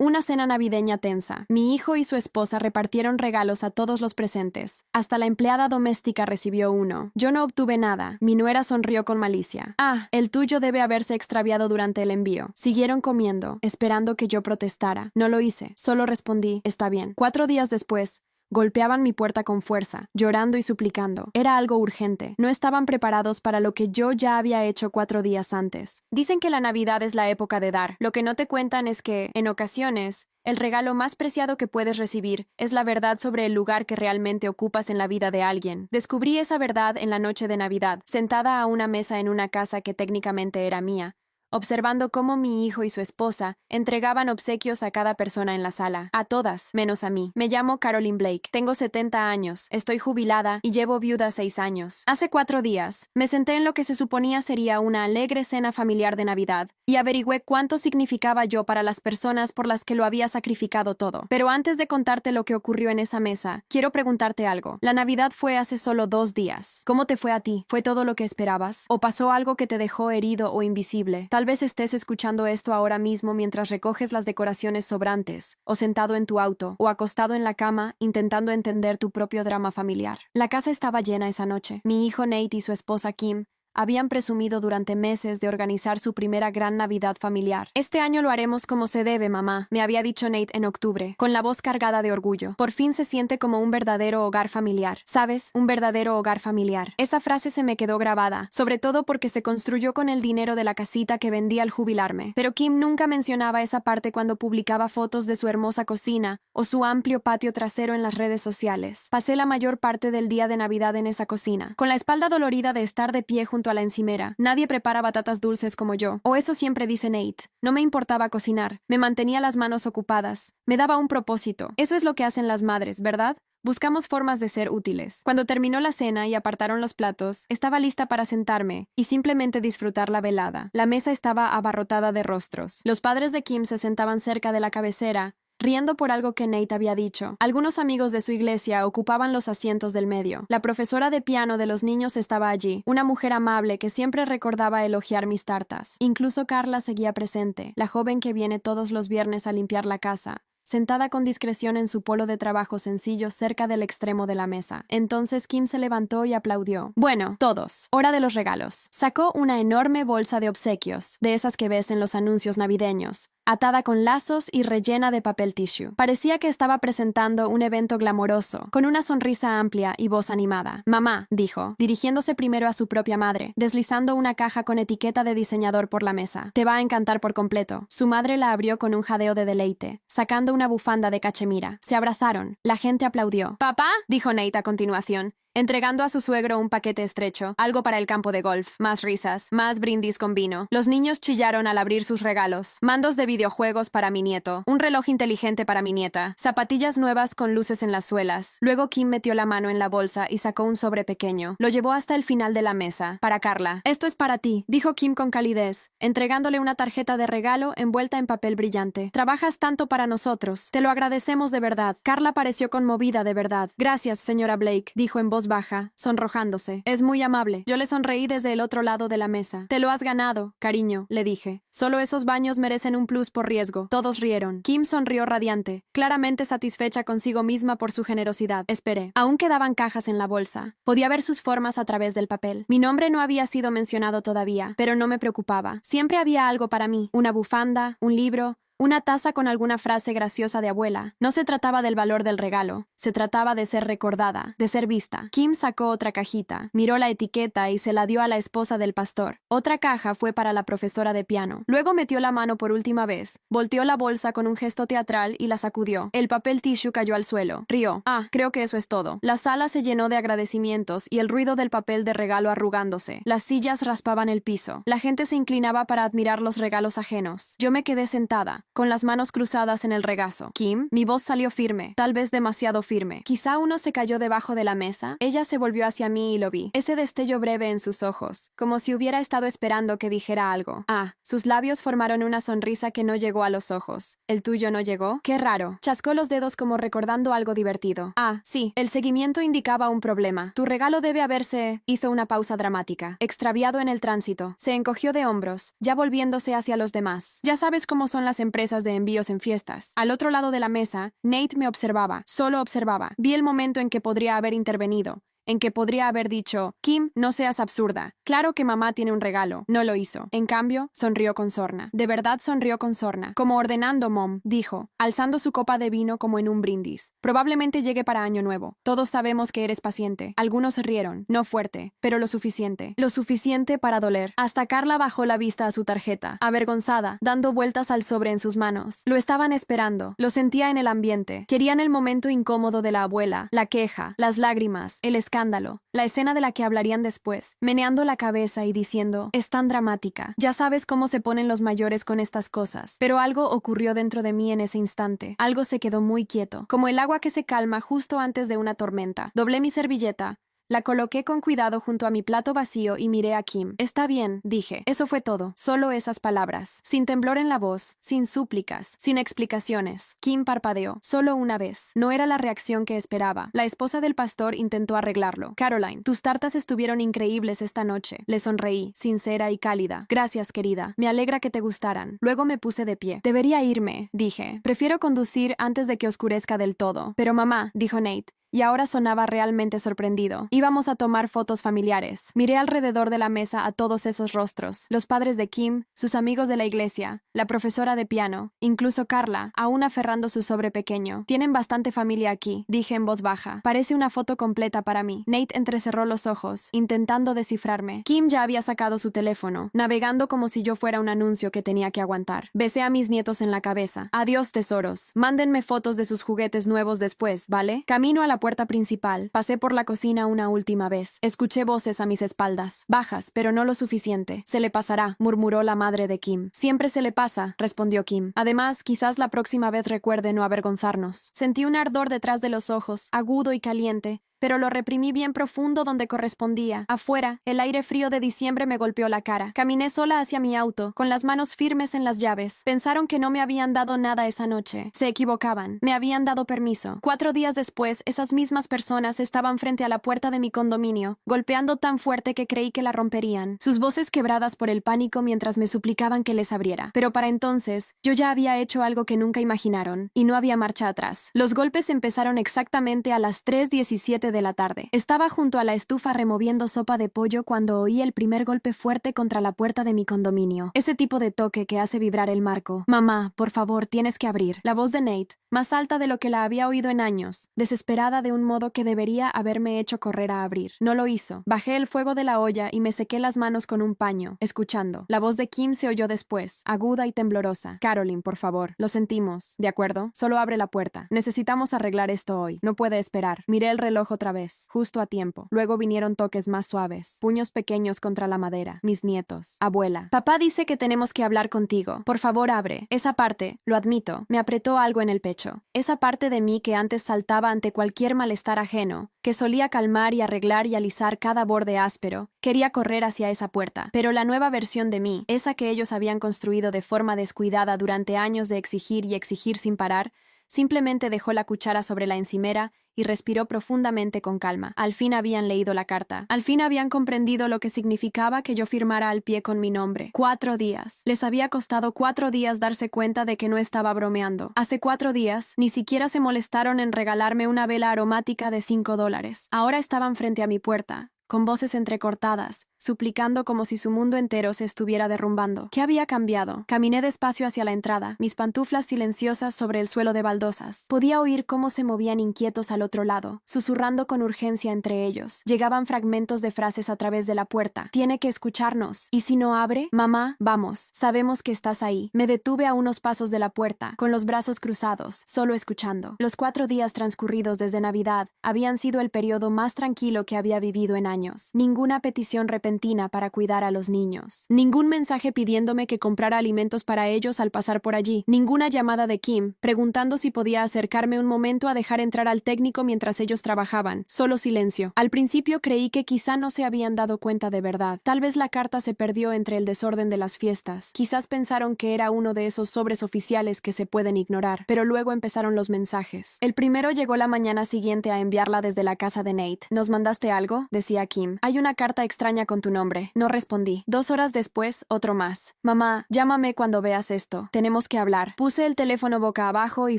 Una cena navideña tensa. Mi hijo y su esposa repartieron regalos a todos los presentes. Hasta la empleada doméstica recibió uno. Yo no obtuve nada. Mi nuera sonrió con malicia. Ah, el tuyo debe haberse extraviado durante el envío. Siguieron comiendo, esperando que yo protestara. No lo hice. Solo respondí, está bien. 4 días después, golpeaban mi puerta con fuerza, llorando y suplicando. Era algo urgente. No estaban preparados para lo que yo ya había hecho 4 días antes. Dicen que la Navidad es la época de dar. Lo que no te cuentan es que, en ocasiones, el regalo más preciado que puedes recibir es la verdad sobre el lugar que realmente ocupas en la vida de alguien. Descubrí esa verdad en la noche de Navidad, sentada a una mesa en una casa que técnicamente era mía, observando cómo mi hijo y su esposa entregaban obsequios a cada persona en la sala. A todas, menos a mí. Me llamo Caroline Blake. Tengo 70 años. Estoy jubilada y llevo viuda 6 años. Hace 4 días, me senté en lo que se suponía sería una alegre cena familiar de Navidad y averigüé cuánto significaba yo para las personas por las que lo había sacrificado todo. Pero antes de contarte lo que ocurrió en esa mesa, quiero preguntarte algo. La Navidad fue hace solo 2 días. ¿Cómo te fue a ti? ¿Fue todo lo que esperabas? ¿O pasó algo que te dejó herido o invisible? Tal vez estés escuchando esto ahora mismo mientras recoges las decoraciones sobrantes, o sentado en tu auto, o acostado en la cama, intentando entender tu propio drama familiar. La casa estaba llena esa noche. Mi hijo Nate y su esposa Kim habían presumido durante meses de organizar su primera gran Navidad familiar. Este año lo haremos como se debe, mamá, me había dicho Nate en octubre, con la voz cargada de orgullo. Por fin se siente como un verdadero hogar familiar. ¿Sabes? Un verdadero hogar familiar. Esa frase se me quedó grabada, sobre todo porque se construyó con el dinero de la casita que vendí al jubilarme. Pero Kim nunca mencionaba esa parte cuando publicaba fotos de su hermosa cocina o su amplio patio trasero en las redes sociales. Pasé la mayor parte del día de Navidad en esa cocina, con la espalda dolorida de estar de pie junto a la encimera. Nadie prepara batatas dulces como yo. O eso siempre dice Nate. No me importaba cocinar. Me mantenía las manos ocupadas. Me daba un propósito. Eso es lo que hacen las madres, ¿verdad? Buscamos formas de ser útiles. Cuando terminó la cena y apartaron los platos, estaba lista para sentarme y simplemente disfrutar la velada. La mesa estaba abarrotada de rostros. Los padres de Kim se sentaban cerca de la cabecera, riendo por algo que Nate había dicho. Algunos amigos de su iglesia ocupaban los asientos del medio. La profesora de piano de los niños estaba allí, una mujer amable que siempre recordaba elogiar mis tartas. Incluso Carla seguía presente, la joven que viene todos los viernes a limpiar la casa, sentada con discreción en su polo de trabajo sencillo cerca del extremo de la mesa. Entonces Kim se levantó y aplaudió. Bueno, todos. Hora de los regalos. Sacó una enorme bolsa de obsequios, de esas que ves en los anuncios navideños, atada con lazos y rellena de papel tissue. Parecía que estaba presentando un evento glamoroso, con una sonrisa amplia y voz animada. Mamá, dijo, dirigiéndose primero a su propia madre, deslizando una caja con etiqueta de diseñador por la mesa. Te va a encantar por completo. Su madre la abrió con un jadeo de deleite, sacando una bufanda de cachemira. Se abrazaron. La gente aplaudió. ¿Papá? Dijo Nate a continuación, entregando a su suegro un paquete estrecho, algo para el campo de golf. Más risas, más brindis con vino. Los niños chillaron al abrir sus regalos. Mandos de videojuegos para mi nieto, un reloj inteligente para mi nieta, zapatillas nuevas con luces en las suelas. Luego Kim metió la mano en la bolsa y sacó un sobre pequeño. Lo llevó hasta el final de la mesa. Para Carla. Esto es para ti, dijo Kim con calidez, entregándole una tarjeta de regalo envuelta en papel brillante. Trabajas tanto para nosotros. Te lo agradecemos de verdad. Carla pareció conmovida de verdad. Gracias, señora Blake, dijo en voz baja, sonrojándose. Es muy amable. Yo le sonreí desde el otro lado de la mesa. Te lo has ganado, cariño, le dije. Solo esos baños merecen un plus por riesgo. Todos rieron. Kim sonrió radiante, claramente satisfecha consigo misma por su generosidad. Esperé. Aún quedaban cajas en la bolsa. Podía ver sus formas a través del papel. Mi nombre no había sido mencionado todavía, pero no me preocupaba. Siempre había algo para mí. Una bufanda, un libro, una taza con alguna frase graciosa de abuela. No se trataba del valor del regalo, se trataba de ser recordada, de ser vista. Kim sacó otra cajita, miró la etiqueta y se la dio a la esposa del pastor. Otra caja fue para la profesora de piano. Luego metió la mano por última vez, volteó la bolsa con un gesto teatral y la sacudió. El papel tissue cayó al suelo. Rió. Ah, creo que eso es todo. La sala se llenó de agradecimientos y el ruido del papel de regalo arrugándose. Las sillas raspaban el piso. La gente se inclinaba para admirar los regalos ajenos. Yo me quedé sentada, con las manos cruzadas en el regazo. Kim, mi voz salió firme, tal vez demasiado firme. Quizá uno se cayó debajo de la mesa. Ella se volvió hacia mí y lo vi. Ese destello breve en sus ojos, como si hubiera estado esperando que dijera algo. Ah, sus labios formaron una sonrisa que no llegó a los ojos. ¿El tuyo no llegó? Qué raro. Chascó los dedos como recordando algo divertido. Ah, sí, el seguimiento indicaba un problema. Tu regalo debe haberse... Hizo una pausa dramática. Extraviado en el tránsito. Se encogió de hombros, ya volviéndose hacia los demás. Ya sabes cómo son las empresas empresas de envíos en fiestas. Al otro lado de la mesa, Nate me observaba, solo observaba. Vi el momento en que podría haber intervenido, en que podría haber dicho, Kim, no seas absurda. Claro que mamá tiene un regalo. No lo hizo. En cambio, sonrió con sorna. De verdad sonrió con sorna. Como ordenando, Mom, dijo, alzando su copa de vino como en un brindis. Probablemente llegue para Año Nuevo. Todos sabemos que eres paciente. Algunos se rieron. No fuerte, pero lo suficiente. Lo suficiente para doler. Hasta Carla bajó la vista a su tarjeta, avergonzada, dando vueltas al sobre en sus manos. Lo estaban esperando. Lo sentía en el ambiente. Querían el momento incómodo de la abuela, la queja, las lágrimas, el escándalo, la escena de la que hablarían después, meneando la cabeza y diciendo, es tan dramática. Ya sabes cómo se ponen los mayores con estas cosas. Pero algo ocurrió dentro de mí en ese instante. Algo se quedó muy quieto, como el agua que se calma justo antes de una tormenta. Doblé mi servilleta, la coloqué con cuidado junto a mi plato vacío y miré a Kim. Está bien, dije. Eso fue todo. Solo esas palabras. Sin temblor en la voz, sin súplicas, sin explicaciones. Kim parpadeó. Solo una vez. No era la reacción que esperaba. La esposa del pastor intentó arreglarlo. Caroline, tus tartas estuvieron increíbles esta noche. Le sonreí, sincera y cálida. Gracias, querida. Me alegra que te gustaran. Luego me puse de pie. Debería irme, dije. Prefiero conducir antes de que oscurezca del todo. Pero mamá, dijo Nate. Y ahora sonaba realmente sorprendido. Íbamos a tomar fotos familiares. Miré alrededor de la mesa a todos esos rostros, los padres de Kim, sus amigos de la iglesia, la profesora de piano, incluso Carla, aún aferrando su sobre pequeño. Tienen bastante familia aquí, dije en voz baja. Parece una foto completa para mí. Nate entrecerró los ojos, intentando descifrarme. Kim ya había sacado su teléfono, navegando como si yo fuera un anuncio que tenía que aguantar. Besé a mis nietos en la cabeza. Adiós, tesoros. Mándenme fotos de sus juguetes nuevos después, ¿vale? Camino a la puerta principal. Pasé por la cocina una última vez. Escuché voces a mis espaldas. Bajas, pero no lo suficiente. Se le pasará, murmuró la madre de Kim. Siempre se le pasa, respondió Kim. Además, quizás la próxima vez recuerde no avergonzarnos. Sentí un ardor detrás de los ojos, agudo y caliente, pero lo reprimí bien profundo donde correspondía. Afuera, el aire frío de diciembre me golpeó la cara. Caminé sola hacia mi auto, con las manos firmes en las llaves. Pensaron que no me habían dado nada esa noche. Se equivocaban. Me habían dado permiso. 4 días después, esas mismas personas estaban frente a la puerta de mi condominio, golpeando tan fuerte que creí que la romperían. Sus voces quebradas por el pánico mientras me suplicaban que les abriera. Pero para entonces, yo ya había hecho algo que nunca imaginaron, y no había marcha atrás. Los golpes empezaron exactamente a las 3:17 de la tarde. Estaba junto a la estufa removiendo sopa de pollo cuando oí el primer golpe fuerte contra la puerta de mi condominio. Ese tipo de toque que hace vibrar el marco. Mamá, por favor, tienes que abrir. La voz de Nate, más alta de lo que la había oído en años, desesperada de un modo que debería haberme hecho correr a abrir. No lo hizo. Bajé el fuego de la olla y me sequé las manos con un paño, escuchando. La voz de Kim se oyó después, aguda y temblorosa. Caroline, por favor. Lo sentimos. ¿De acuerdo? Solo abre la puerta. Necesitamos arreglar esto hoy. No puede esperar. Miré el reloj otra vez, justo a tiempo. Luego vinieron toques más suaves, puños pequeños contra la madera. Mis nietos. Abuela. Papá dice que tenemos que hablar contigo. Por favor, abre. Esa parte, lo admito, me apretó algo en el pecho. Esa parte de mí que antes saltaba ante cualquier malestar ajeno, que solía calmar y arreglar y alisar cada borde áspero, quería correr hacia esa puerta. Pero la nueva versión de mí, esa que ellos habían construido de forma descuidada durante años de exigir y exigir sin parar, simplemente dejó la cuchara sobre la encimera y respiró profundamente con calma. Al fin habían leído la carta. Al fin habían comprendido lo que significaba que yo firmara al pie con mi nombre. 4 días. Les había costado 4 días darse cuenta de que no estaba bromeando. Hace 4 días, ni siquiera se molestaron en regalarme una vela aromática de $5. Ahora estaban frente a mi puerta, con voces entrecortadas, suplicando como si su mundo entero se estuviera derrumbando. ¿Qué había cambiado? Caminé despacio hacia la entrada, mis pantuflas silenciosas sobre el suelo de baldosas. Podía oír cómo se movían inquietos al otro lado, susurrando con urgencia entre ellos. Llegaban fragmentos de frases a través de la puerta. Tiene que escucharnos. ¿Y si no abre? Mamá, vamos. Sabemos que estás ahí. Me detuve a unos pasos de la puerta, con los brazos cruzados, solo escuchando. Los 4 días transcurridos desde Navidad habían sido el periodo más tranquilo que había vivido en años. Ninguna petición repentina para cuidar a los niños. Ningún mensaje pidiéndome que comprara alimentos para ellos al pasar por allí. Ninguna llamada de Kim, preguntando si podía acercarme un momento a dejar entrar al técnico mientras ellos trabajaban. Solo silencio. Al principio creí que quizá no se habían dado cuenta de verdad. Tal vez la carta se perdió entre el desorden de las fiestas. Quizás pensaron que era uno de esos sobres oficiales que se pueden ignorar. Pero luego empezaron los mensajes. El primero llegó la mañana siguiente a enviarla desde la casa de Nate. ¿Nos mandaste algo?, decía a Kim. Hay una carta extraña con tu nombre. No respondí. 2 horas después, otro más. Mamá, llámame cuando veas esto. Tenemos que hablar. Puse el teléfono boca abajo y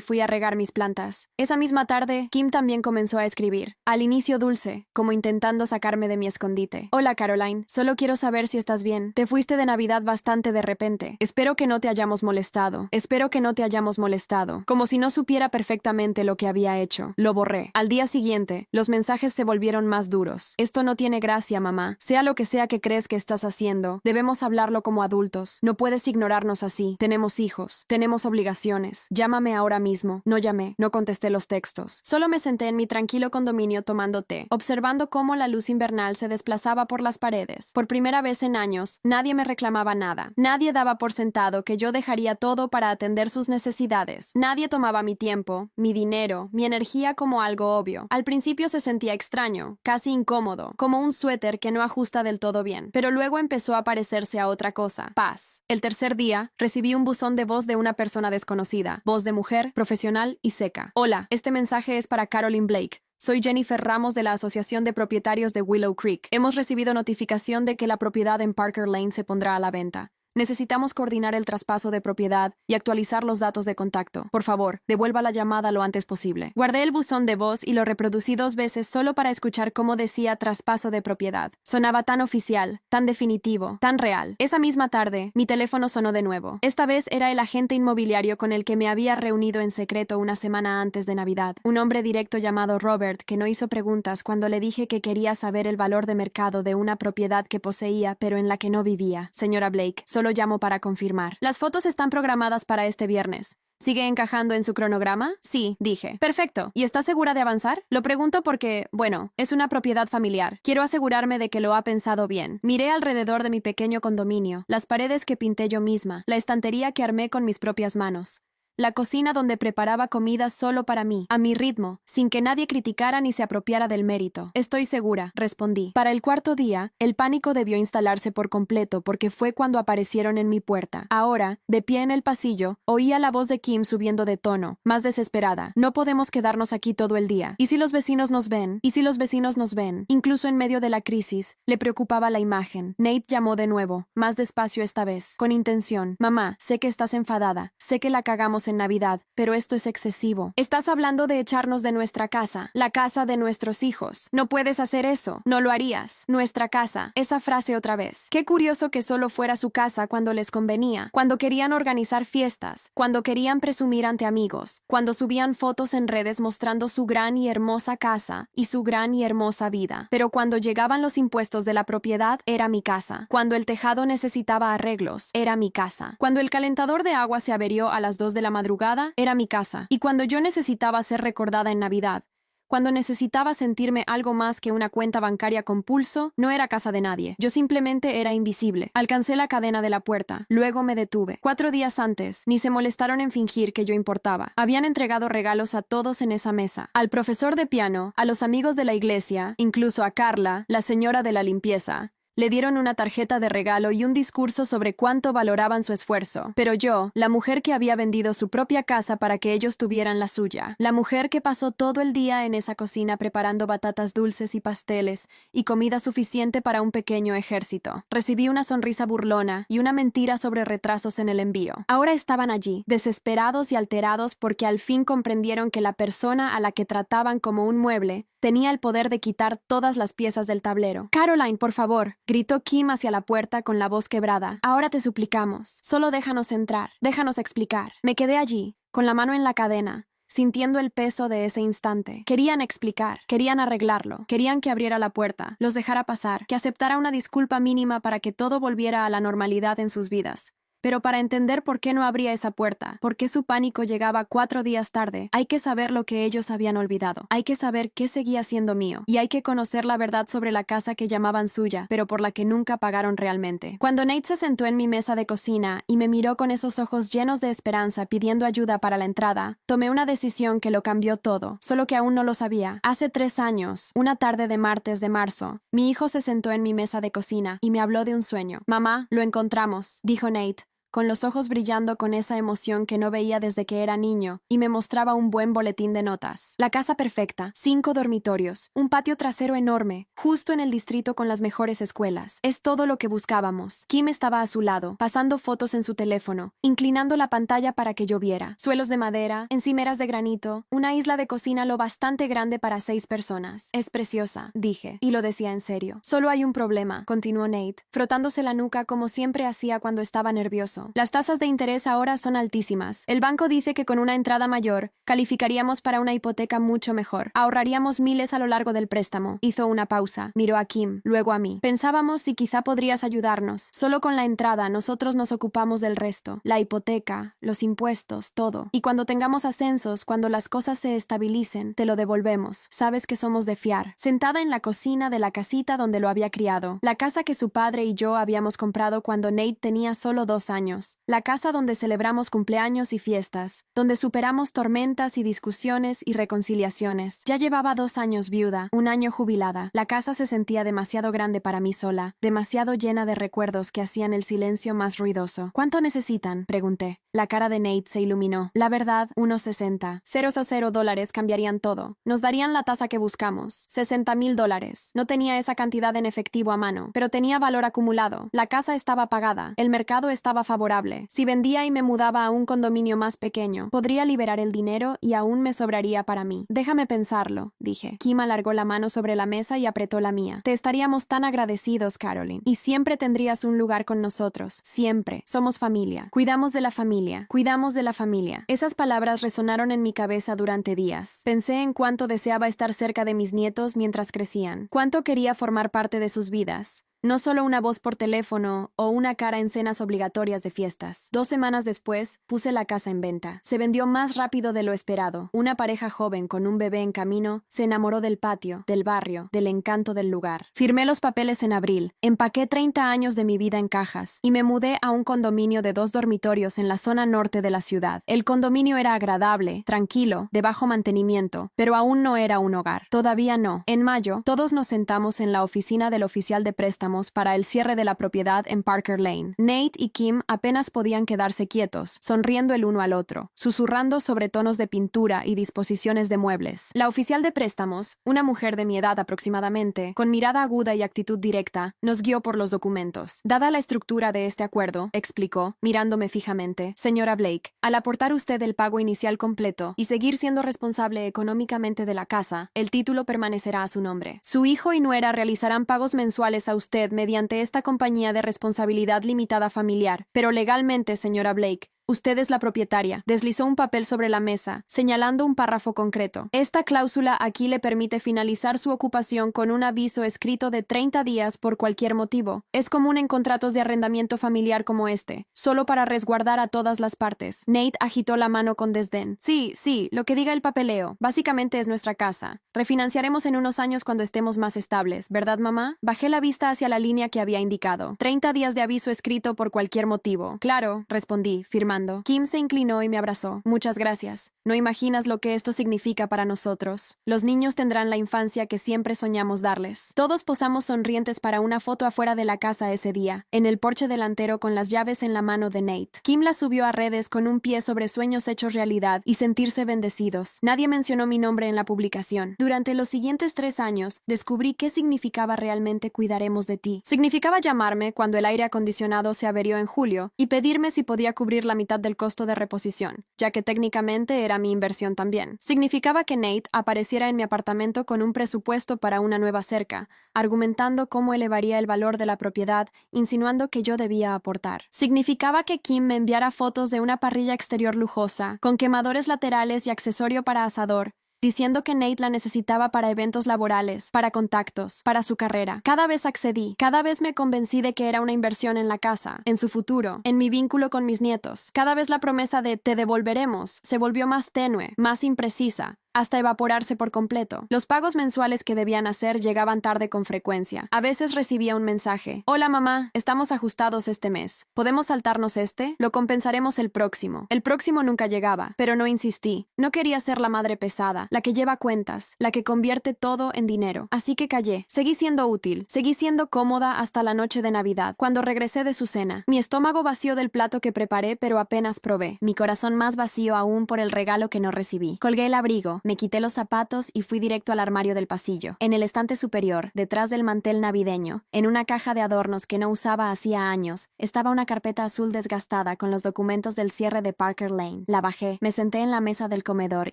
fui a regar mis plantas. Esa misma tarde, Kim también comenzó a escribir. Al inicio dulce, como intentando sacarme de mi escondite. Hola Caroline, solo quiero saber si estás bien. Te fuiste de Navidad bastante de repente. Espero que no te hayamos molestado. Espero que no te hayamos molestado. Como si no supiera perfectamente lo que había hecho. Lo borré. Al día siguiente, los mensajes se volvieron más duros. Esto no tiene gracia, mamá. Sea lo que sea que crees que estás haciendo, debemos hablarlo como adultos. No puedes ignorarnos así. Tenemos hijos. Tenemos obligaciones. Llámame ahora mismo. No llamé. No contesté los textos. Solo me senté en mi tranquilo condominio tomando té, observando cómo la luz invernal se desplazaba por las paredes. Por primera vez en años, nadie me reclamaba nada. Nadie daba por sentado que yo dejaría todo para atender sus necesidades. Nadie tomaba mi tiempo, mi dinero, mi energía como algo obvio. Al principio se sentía extraño, casi incómodo, como un suéter que no ajusta del todo bien. Pero luego empezó a parecerse a otra cosa. Paz. El tercer día, recibí un buzón de voz de una persona desconocida. Voz de mujer, profesional y seca. Hola, este mensaje es para Caroline Blake. Soy Jennifer Ramos de la Asociación de Propietarios de Willow Creek. Hemos recibido notificación de que la propiedad en Parker Lane se pondrá a la venta. Necesitamos coordinar el traspaso de propiedad y actualizar los datos de contacto. Por favor, devuelva la llamada lo antes posible. Guardé el buzón de voz y lo reproducí 2 veces solo para escuchar cómo decía traspaso de propiedad. Sonaba tan oficial, tan definitivo, tan real. Esa misma tarde, mi teléfono sonó de nuevo. Esta vez era el agente inmobiliario con el que me había reunido en secreto una semana antes de Navidad. Un hombre directo llamado Robert que no hizo preguntas cuando le dije que quería saber el valor de mercado de una propiedad que poseía pero en la que no vivía. Señora Blake, solo llamo para confirmar. Las fotos están programadas para este viernes. ¿Sigue encajando en su cronograma? Sí, dije. Perfecto. ¿Y está segura de avanzar? Lo pregunto porque, bueno, es una propiedad familiar. Quiero asegurarme de que lo ha pensado bien. Miré alrededor de mi pequeño condominio, las paredes que pinté yo misma, la estantería que armé con mis propias manos. La cocina donde preparaba comida solo para mí, a mi ritmo, sin que nadie criticara ni se apropiara del mérito. Estoy segura, respondí. Para el 4.º día, el pánico debió instalarse por completo porque fue cuando aparecieron en mi puerta. Ahora, de pie en el pasillo, oía la voz de Kim subiendo de tono, más desesperada. No podemos quedarnos aquí todo el día. ¿Y si los vecinos nos ven? ¿Y si los vecinos nos ven? Incluso en medio de la crisis, le preocupaba la imagen. Nate llamó de nuevo, más despacio esta vez, con intención. Mamá, sé que estás enfadada, sé que la cagamos en Navidad, pero esto es excesivo. Estás hablando de echarnos de nuestra casa, la casa de nuestros hijos. No puedes hacer eso, no lo harías. Nuestra casa, esa frase otra vez. Qué curioso que solo fuera su casa cuando les convenía, cuando querían organizar fiestas, cuando querían presumir ante amigos, cuando subían fotos en redes mostrando su gran y hermosa casa y su gran y hermosa vida. Pero cuando llegaban los impuestos de la propiedad, era mi casa. Cuando el tejado necesitaba arreglos, era mi casa. Cuando el calentador de agua se averió a las 2 de la madrugada, era mi casa. Y cuando yo necesitaba ser recordada en Navidad, cuando necesitaba sentirme algo más que una cuenta bancaria con pulso, no era casa de nadie. Yo simplemente era invisible. Alcancé la cadena de la puerta. Luego me detuve. 4 días antes, ni se molestaron en fingir que yo importaba. Habían entregado regalos a todos en esa mesa. Al profesor de piano, a los amigos de la iglesia, incluso a Carla, la señora de la limpieza. Le dieron una tarjeta de regalo y un discurso sobre cuánto valoraban su esfuerzo. Pero yo, la mujer que había vendido su propia casa para que ellos tuvieran la suya, la mujer que pasó todo el día en esa cocina preparando batatas dulces y pasteles y comida suficiente para un pequeño ejército, recibí una sonrisa burlona y una mentira sobre retrasos en el envío. Ahora estaban allí, desesperados y alterados porque al fin comprendieron que la persona a la que trataban como un mueble tenía el poder de quitar todas las piezas del tablero. Caroline, por favor, gritó Kim hacia la puerta con la voz quebrada. Ahora te suplicamos. Solo déjanos entrar. Déjanos explicar. Me quedé allí, con la mano en la cadena, sintiendo el peso de ese instante. Querían explicar, querían arreglarlo, querían que abriera la puerta, los dejara pasar, que aceptara una disculpa mínima para que todo volviera a la normalidad en sus vidas. Pero para entender por qué no abría esa puerta, por qué su pánico llegaba 4 días tarde, hay que saber lo que ellos habían olvidado. Hay que saber qué seguía siendo mío. Y hay que conocer la verdad sobre la casa que llamaban suya, pero por la que nunca pagaron realmente. Cuando Nate se sentó en mi mesa de cocina y me miró con esos ojos llenos de esperanza pidiendo ayuda para la entrada, tomé una decisión que lo cambió todo, solo que aún no lo sabía. Hace 3 años, una tarde de martes de marzo, mi hijo se sentó en mi mesa de cocina y me habló de un sueño. «Mamá, lo encontramos», dijo Nate, con los ojos brillando con esa emoción que no veía desde que era niño, y me mostraba un buen boletín de notas. La casa perfecta, 5 dormitorios, un patio trasero enorme, justo en el distrito con las mejores escuelas. Es todo lo que buscábamos. Kim estaba a su lado, pasando fotos en su teléfono, inclinando la pantalla para que yo viera. Suelos de madera, encimeras de granito, una isla de cocina lo bastante grande para 6 personas. Es preciosa, dije, y lo decía en serio. Solo hay un problema, continuó Nate, frotándose la nuca como siempre hacía cuando estaba nervioso. Las tasas de interés ahora son altísimas. El banco dice que con una entrada mayor, calificaríamos para una hipoteca mucho mejor. Ahorraríamos miles a lo largo del préstamo. Hizo una pausa, miró a Kim, luego a mí. Pensábamos si quizá podrías ayudarnos. Solo con la entrada nosotros nos ocupamos del resto. La hipoteca, los impuestos, todo. Y cuando tengamos ascensos, cuando las cosas se estabilicen, te lo devolvemos. Sabes que somos de fiar. Sentada en la cocina de la casita donde lo había criado. La casa que su padre y yo habíamos comprado cuando Nate tenía solo 2 años. La casa donde celebramos cumpleaños y fiestas. Donde superamos tormentas y discusiones y reconciliaciones. Ya llevaba 2 años viuda, 1 año jubilada. La casa se sentía demasiado grande para mí sola. Demasiado llena de recuerdos que hacían el silencio más ruidoso. ¿Cuánto necesitan?, pregunté. La cara de Nate se iluminó. La verdad, unos 60. $0 cambiarían todo. Nos darían la tasa que buscamos. $60,000. No tenía esa cantidad en efectivo a mano, pero tenía valor acumulado. La casa estaba pagada. El mercado estaba favorable. Si vendía y me mudaba a un condominio más pequeño, podría liberar el dinero y aún me sobraría para mí. Déjame pensarlo, dije. Kim alargó la mano sobre la mesa y apretó la mía. Te estaríamos tan agradecidos, Caroline. Y siempre tendrías un lugar con nosotros. Siempre. Somos familia. Cuidamos de la familia. Cuidamos de la familia. Esas palabras resonaron en mi cabeza durante días. Pensé en cuánto deseaba estar cerca de mis nietos mientras crecían. Cuánto quería formar parte de sus vidas. No solo una voz por teléfono o una cara en cenas obligatorias de fiestas. 2 semanas después, puse la casa en venta. Se vendió más rápido de lo esperado. Una pareja joven con un bebé en camino se enamoró del patio, del barrio, del encanto del lugar. Firmé los papeles en abril, empaqué 30 años de mi vida en cajas y me mudé a un condominio de 2 dormitorios en la zona norte de la ciudad. El condominio era agradable, tranquilo, de bajo mantenimiento, pero aún no era un hogar. Todavía no. En mayo, todos nos sentamos en la oficina del oficial de préstamos para el cierre de la propiedad en Parker Lane. Nate y Kim apenas podían quedarse quietos, sonriendo el uno al otro, susurrando sobre tonos de pintura y disposiciones de muebles. La oficial de préstamos, una mujer de mi edad aproximadamente, con mirada aguda y actitud directa, nos guió por los documentos. Dada la estructura de este acuerdo, explicó, mirándome fijamente, señora Blake, al aportar usted el pago inicial completo y seguir siendo responsable económicamente de la casa, el título permanecerá a su nombre. Su hijo y nuera realizarán pagos mensuales a usted mediante esta compañía de responsabilidad limitada familiar, pero legalmente, señora Blake, usted es la propietaria. Deslizó un papel sobre la mesa, señalando un párrafo concreto. Esta cláusula aquí le permite finalizar su ocupación con un aviso escrito de 30 días por cualquier motivo. Es común en contratos de arrendamiento familiar como este, solo para resguardar a todas las partes. Nate agitó la mano con desdén. Sí, lo que diga el papeleo. Básicamente es nuestra casa. Refinanciaremos en unos años cuando estemos más estables, ¿verdad, mamá? Bajé la vista hacia la línea que había indicado. 30 días de aviso escrito por cualquier motivo. Claro, respondí, firmando. Kim se inclinó y me abrazó. Muchas gracias. No imaginas lo que esto significa para nosotros. Los niños tendrán la infancia que siempre soñamos darles. Todos posamos sonrientes para una foto afuera de la casa ese día, en el porche delantero con las llaves en la mano de Nate. Kim la subió a redes con un pie sobre sueños hechos realidad y sentirse bendecidos. Nadie mencionó mi nombre en la publicación. Durante los siguientes 3 años, descubrí qué significaba realmente cuidaremos de ti. Significaba llamarme cuando el aire acondicionado se averió en julio y pedirme si podía cubrir la mitad del costo de reposición, ya que técnicamente era mi inversión también. Significaba que Nate apareciera en mi apartamento con un presupuesto para una nueva cerca, argumentando cómo elevaría el valor de la propiedad, insinuando que yo debía aportar. Significaba que Kim me enviara fotos de una parrilla exterior lujosa, con quemadores laterales y accesorio para asador, diciendo que Nate la necesitaba para eventos laborales, para contactos, para su carrera. Cada vez accedí, cada vez me convencí de que era una inversión en la casa, en su futuro, en mi vínculo con mis nietos. Cada vez la promesa de «te devolveremos» se volvió más tenue, más imprecisa, hasta evaporarse por completo. Los pagos mensuales que debían hacer llegaban tarde con frecuencia. A veces recibía un mensaje: «Hola mamá, estamos ajustados este mes. ¿Podemos saltarnos este? Lo compensaremos el próximo». El próximo nunca llegaba, pero no insistí. No quería ser la madre pesada, la que lleva cuentas, la que convierte todo en dinero. Así que callé. Seguí siendo útil, seguí siendo cómoda hasta la noche de Navidad, cuando regresé de su cena. Mi estómago vacío del plato que preparé, pero apenas probé. Mi corazón más vacío aún por el regalo que no recibí. Colgué el abrigo, me quité los zapatos y fui directo al armario del pasillo. En el estante superior, detrás del mantel navideño, en una caja de adornos que no usaba hacía años, estaba una carpeta azul desgastada con los documentos del cierre de Parker Lane. La bajé, me senté en la mesa del comedor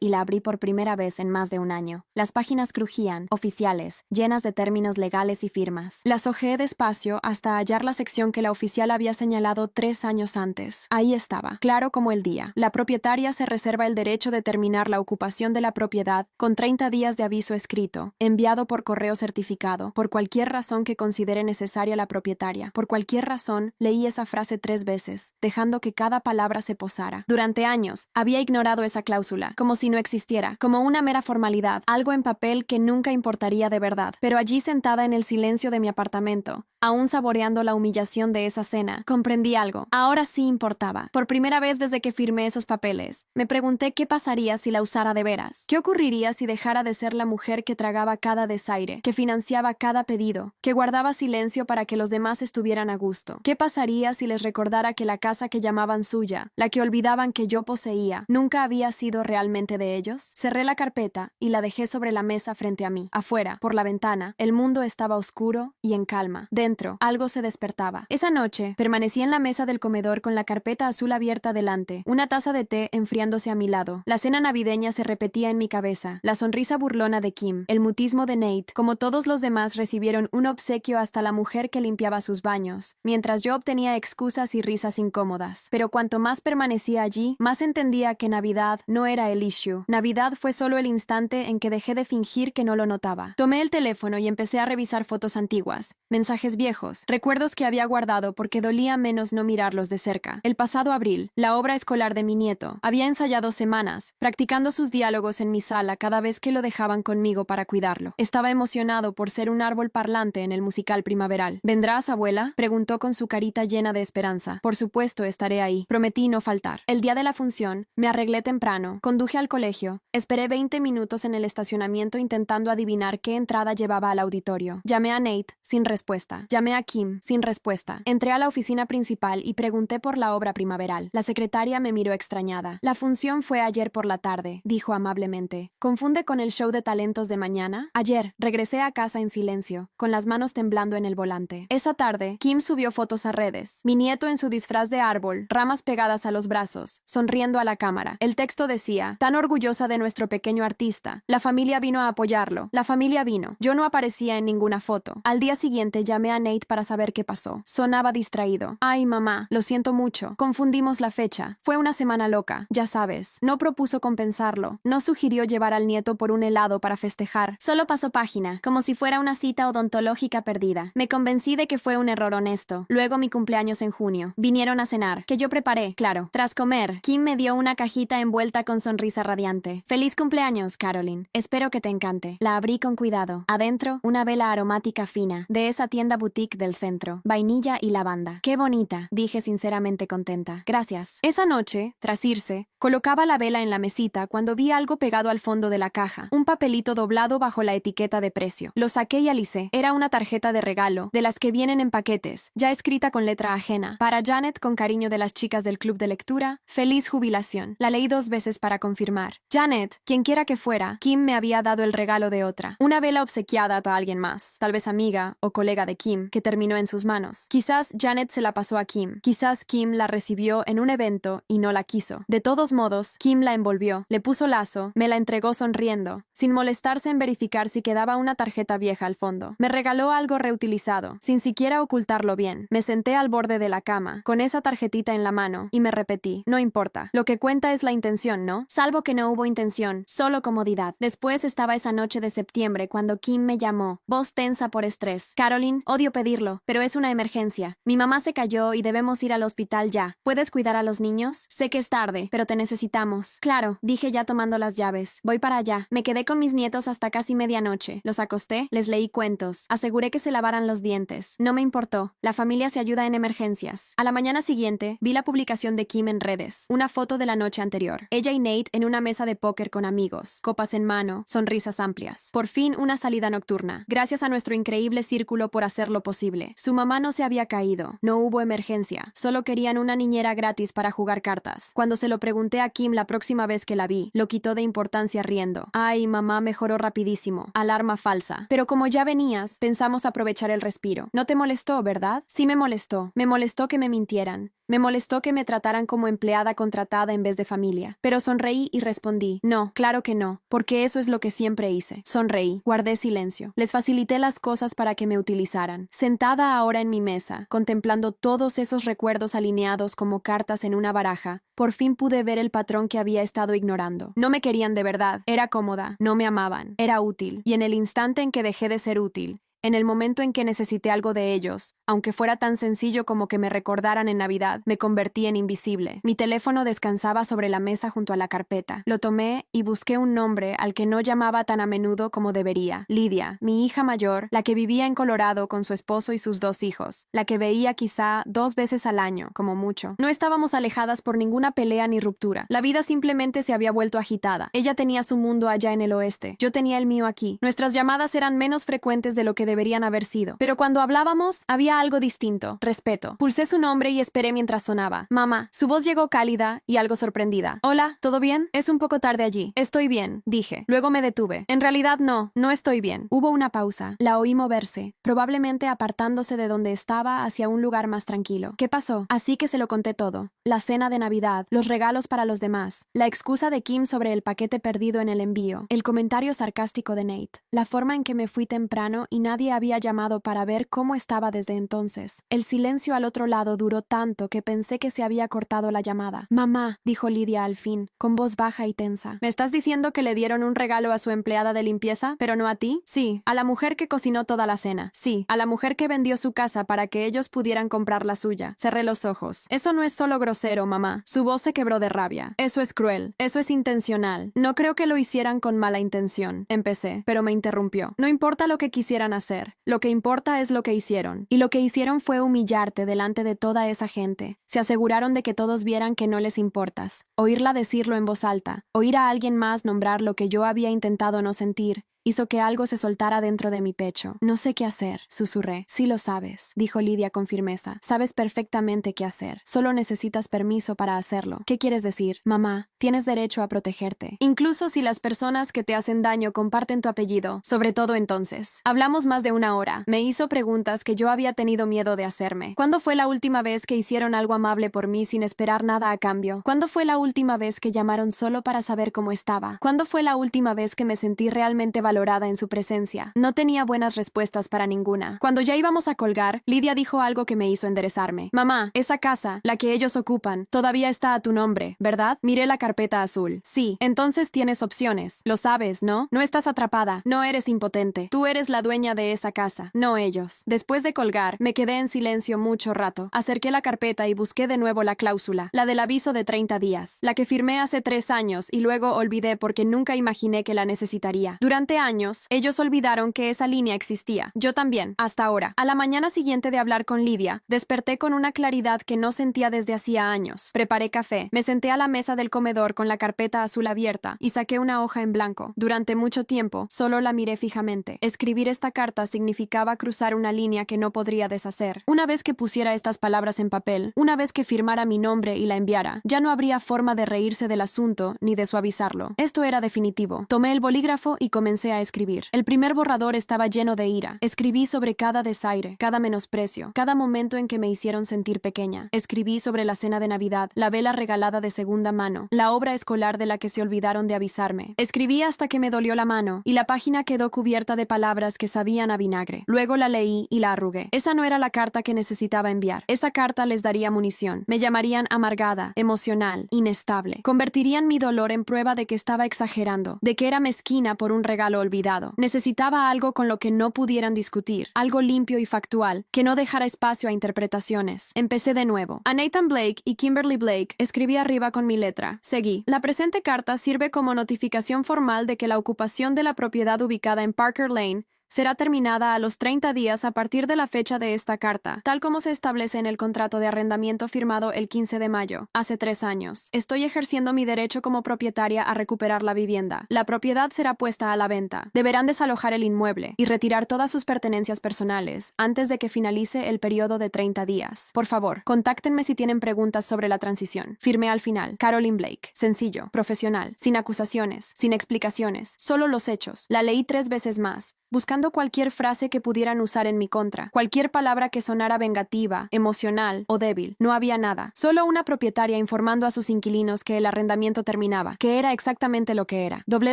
y la abrí por primera vez en más de un año. Las páginas crujían, oficiales, llenas de términos legales y firmas. Las hojeé despacio hasta hallar la sección que la oficial había señalado 3 años antes. Ahí estaba, claro como el día. La propietaria se reserva el derecho de terminar la ocupación de la propiedad con 30 días de aviso escrito, enviado por correo certificado, por cualquier razón que considere necesaria la propietaria. Por cualquier razón, leí esa frase 3 veces, dejando que cada palabra se posara. Durante años, había ignorado esa cláusula, como si no existiera, como una mera formalidad, algo en papel que nunca importaría de verdad. Pero allí sentada en el silencio de mi apartamento, aún saboreando la humillación de esa cena, comprendí algo. Ahora sí importaba. Por primera vez desde que firmé esos papeles, me pregunté qué pasaría si la usara de veras. ¿Qué ocurriría si dejara de ser la mujer que tragaba cada desaire, que financiaba cada pedido, que guardaba silencio para que los demás estuvieran a gusto? ¿Qué pasaría si les recordara que la casa que llamaban suya, la que olvidaban que yo poseía, nunca había sido realmente de ellos? Cerré la carpeta y la dejé sobre la mesa frente a mí. Afuera, por la ventana, el mundo estaba oscuro y en calma. Dentro, algo se despertaba. Esa noche, permanecí en la mesa del comedor con la carpeta azul abierta delante, una taza de té enfriándose a mi lado. La cena navideña se repetía en mi cabeza, la sonrisa burlona de Kim, el mutismo de Nate. Como todos los demás recibieron un obsequio, hasta la mujer que limpiaba sus baños, mientras yo obtenía excusas y risas incómodas. Pero cuanto más permanecía allí, más entendía que Navidad no era el issue. Navidad fue solo el instante en que dejé de fingir que no lo notaba. Tomé el teléfono y empecé a revisar fotos antiguas, mensajes viejos, recuerdos que había guardado porque dolía menos no mirarlos de cerca. El pasado abril, la obra escolar de mi nieto, había ensayado semanas, practicando sus diálogos en mi sala cada vez que lo dejaban conmigo para cuidarlo. Estaba emocionado por ser un árbol parlante en el musical primaveral. ¿Vendrás, abuela?, preguntó con su carita llena de esperanza. Por supuesto, estaré ahí. Prometí no faltar. El día de la función, me arreglé temprano, conduje al colegio, esperé 20 minutos en el estacionamiento intentando adivinar qué entrada llevaba al auditorio. Llamé a Nate, sin respuesta. Llamé a Kim, sin respuesta. Entré a la oficina principal y pregunté por la obra primaveral. La secretaria me miró extrañada. La función fue ayer por la tarde, dijo amablemente. ¿Confunde con el show de talentos de mañana? Ayer, regresé a casa en silencio, con las manos temblando en el volante. Esa tarde, Kim subió fotos a redes. Mi nieto en su disfraz de árbol, ramas pegadas a los brazos, sonriendo a la cámara. El texto decía: tan orgullosa de nuestro pequeño artista. La familia vino a apoyarlo. La familia vino. Yo no aparecía en ninguna foto. Al día siguiente llamé a Nate para saber qué pasó. Sonaba distraído. Ay, mamá, lo siento mucho. Confundimos la fecha. Fue una semana loca, ya sabes. No propuso compensarlo. No sugirió llevar al nieto por un helado para festejar. Solo pasó página, como si fuera una cita odontológica perdida. Me convencí de que fue un error honesto. Luego mi cumpleaños en junio. Vinieron a cenar, que yo preparé, claro. Tras comer, Kim me dio una cajita envuelta con sonrisa radiante. Feliz cumpleaños, Caroline. Espero que te encante. La abrí con cuidado. Adentro, una vela aromática fina, de esa tienda boutique del centro. Vainilla y lavanda. ¡Qué bonita!, dije sinceramente contenta. Gracias. Esa noche, tras irse, colocaba la vela en la mesita cuando vi algo pegado al fondo de la caja. Un papelito doblado bajo la etiqueta de precio. Lo saqué y alicé. Era una tarjeta de regalo, de las que vienen en paquetes, ya escrita con letra ajena. Para Janet, con cariño de las chicas del club de lectura, feliz jubilación. La leí 2 veces para confirmar. Janet, quienquiera que fuera, Kim me había dado el regalo de otra. Una vela obsequiada a alguien más, tal vez amiga o colega de Kim, que terminó en sus manos. Quizás Janet se la pasó a Kim. Quizás Kim la recibió en un evento y no la quiso. De todos modos, Kim la envolvió, le puso lazo, me la entregó sonriendo, sin molestarse en verificar si quedaba una tarjeta vieja al fondo. Me regaló algo reutilizado, sin siquiera ocultarlo bien. Me senté al borde de la cama, con esa tarjetita en la mano, y me repetí: no importa. Lo que cuenta es la intención, ¿no? Salvo que no hubo intención, solo comodidad. Después estaba esa noche de septiembre cuando Kim me llamó, voz tensa por estrés. Caroline, odio Odio pedirlo, pero es una emergencia. Mi mamá se cayó y debemos ir al hospital ya. ¿Puedes cuidar a los niños? Sé que es tarde, pero te necesitamos. Claro, dije ya tomando las llaves. Voy para allá. Me quedé con mis nietos hasta casi medianoche. Los acosté, les leí cuentos. Aseguré que se lavaran los dientes. No me importó. La familia se ayuda en emergencias. A la mañana siguiente, vi la publicación de Kim en redes. Una foto de la noche anterior. Ella y Nate en una mesa de póker con amigos. Copas en mano, sonrisas amplias. Por fin una salida nocturna. Gracias a nuestro increíble círculo por hacerlo posible. Su mamá no se había caído. No hubo emergencia. Solo querían una niñera gratis para jugar cartas. Cuando se lo pregunté a Kim la próxima vez que la vi, lo quitó de importancia riendo. Ay, mamá mejoró rapidísimo. Alarma falsa. Pero como ya venías, pensamos aprovechar el respiro. No te molestó, ¿verdad? Sí me molestó. Me molestó que me mintieran. Me molestó que me trataran como empleada contratada en vez de familia. Pero sonreí y respondí, no, claro que no, porque eso es lo que siempre hice. Sonreí, guardé silencio. Les facilité las cosas para que me utilizaran. Sentada ahora en mi mesa, contemplando todos esos recuerdos alineados como cartas en una baraja, por fin pude ver el patrón que había estado ignorando. No me querían de verdad, era cómoda, no me amaban, era útil. Y en el instante en que dejé de ser útil, en el momento en que necesité algo de ellos, aunque fuera tan sencillo como que me recordaran en Navidad, me convertí en invisible. Mi teléfono descansaba sobre la mesa junto a la carpeta. Lo tomé y busqué un nombre al que no llamaba tan a menudo como debería. Lidia, mi hija mayor, la que vivía en Colorado con su esposo y sus 2 hijos, la que veía quizá 2 veces al año, como mucho. No estábamos alejadas por ninguna pelea ni ruptura. La vida simplemente se había vuelto agitada. Ella tenía su mundo allá en el oeste. Yo tenía el mío aquí. Nuestras llamadas eran menos frecuentes de lo que deberían haber sido. Pero cuando hablábamos, había algo distinto. Respeto. Pulsé su nombre y esperé mientras sonaba. Mamá. Su voz llegó cálida y algo sorprendida. Hola, ¿todo bien? Es un poco tarde allí. Estoy bien, dije. Luego me detuve. En realidad no estoy bien. Hubo una pausa. La oí moverse, probablemente apartándose de donde estaba hacia un lugar más tranquilo. ¿Qué pasó? Así que se lo conté todo. La cena de Navidad, los regalos para los demás, la excusa de Kim sobre el paquete perdido en el envío, el comentario sarcástico de Nate, la forma en que me fui temprano y nadie había llamado para ver cómo estaba desde entonces. El silencio al otro lado duró tanto que pensé que se había cortado la llamada. Mamá, dijo Lidia al fin, con voz baja y tensa. ¿Me estás diciendo que le dieron un regalo a su empleada de limpieza, pero no a ti? Sí, a la mujer que cocinó toda la cena. Sí, a la mujer que vendió su casa para que ellos pudieran comprar la suya. Cerré los ojos. Eso no es solo grosero, mamá. Su voz se quebró de rabia. Eso es cruel. Eso es intencional. No creo que lo hicieran con mala intención. Empecé, pero me interrumpió. No importa lo que quisieran hacer. Lo que importa es lo que hicieron. Y lo que hicieron fue humillarte delante de toda esa gente. Se aseguraron de que todos vieran que no les importas. Oírla decirlo en voz alta. Oír a alguien más nombrar lo que yo había intentado no sentir. Hizo que algo se soltara dentro de mi pecho. No sé qué hacer, susurré. Sí lo sabes, dijo Lidia con firmeza. Sabes perfectamente qué hacer. Solo necesitas permiso para hacerlo. ¿Qué quieres decir? Mamá, tienes derecho a protegerte. Incluso si las personas que te hacen daño comparten tu apellido. Sobre todo entonces. Hablamos más de 1 hora. Me hizo preguntas que yo había tenido miedo de hacerme. ¿Cuándo fue la última vez que hicieron algo amable por mí sin esperar nada a cambio? ¿Cuándo fue la última vez que llamaron solo para saber cómo estaba? ¿Cuándo fue la última vez que me sentí realmente valorada en su presencia? No tenía buenas respuestas para ninguna. Cuando ya íbamos a colgar, Lidia dijo algo que me hizo enderezarme. Mamá, esa casa, la que ellos ocupan, todavía está a tu nombre, ¿verdad? Miré la carpeta azul. Sí, entonces tienes opciones. Lo sabes, ¿no? No estás atrapada. No eres impotente. Tú eres la dueña de esa casa, no ellos. Después de colgar, me quedé en silencio mucho rato. Acerqué la carpeta y busqué de nuevo la cláusula, la del aviso de 30 días, la que firmé hace 3 años y luego olvidé porque nunca imaginé que la necesitaría. Durante años, ellos olvidaron que esa línea existía. Yo también, hasta ahora. A la mañana siguiente de hablar con Lidia, desperté con una claridad que no sentía desde hacía años. Preparé café, me senté a la mesa del comedor con la carpeta azul abierta y saqué una hoja en blanco. Durante mucho tiempo, solo la miré fijamente. Escribir esta carta significaba cruzar una línea que no podría deshacer. Una vez que pusiera estas palabras en papel, una vez que firmara mi nombre y la enviara, ya no habría forma de reírse del asunto ni de suavizarlo. Esto era definitivo. Tomé el bolígrafo y comencé a escribir. El primer borrador estaba lleno de ira. Escribí sobre cada desaire, cada menosprecio, cada momento en que me hicieron sentir pequeña. Escribí sobre la cena de Navidad, la vela regalada de segunda mano, la obra escolar de la que se olvidaron de avisarme. Escribí hasta que me dolió la mano, y la página quedó cubierta de palabras que sabían a vinagre. Luego la leí y la arrugué. Esa no era la carta que necesitaba enviar. Esa carta les daría munición. Me llamarían amargada, emocional, inestable. Convertirían mi dolor en prueba de que estaba exagerando, de que era mezquina por un regalo olvidado. Necesitaba algo con lo que no pudieran discutir, algo limpio y factual, que no dejara espacio a interpretaciones. Empecé de nuevo. A Nathan Blake y Kimberly Blake escribí arriba con mi letra. Seguí. La presente carta sirve como notificación formal de que la ocupación de la propiedad ubicada en Parker Lane será terminada a los 30 días a partir de la fecha de esta carta, tal como se establece en el contrato de arrendamiento firmado el 15 de mayo, hace 3 años. Estoy ejerciendo mi derecho como propietaria a recuperar la vivienda. La propiedad será puesta a la venta. Deberán desalojar el inmueble y retirar todas sus pertenencias personales antes de que finalice el periodo de 30 días. Por favor, contáctenme si tienen preguntas sobre la transición. Firmé al final. Caroline Blake. Sencillo, profesional, sin acusaciones, sin explicaciones, solo los hechos. La leí 3 veces más, buscando cualquier frase que pudieran usar en mi contra, cualquier palabra que sonara vengativa, emocional o débil. No había nada. Solo una propietaria informando a sus inquilinos que el arrendamiento terminaba, que era exactamente lo que era. Doblé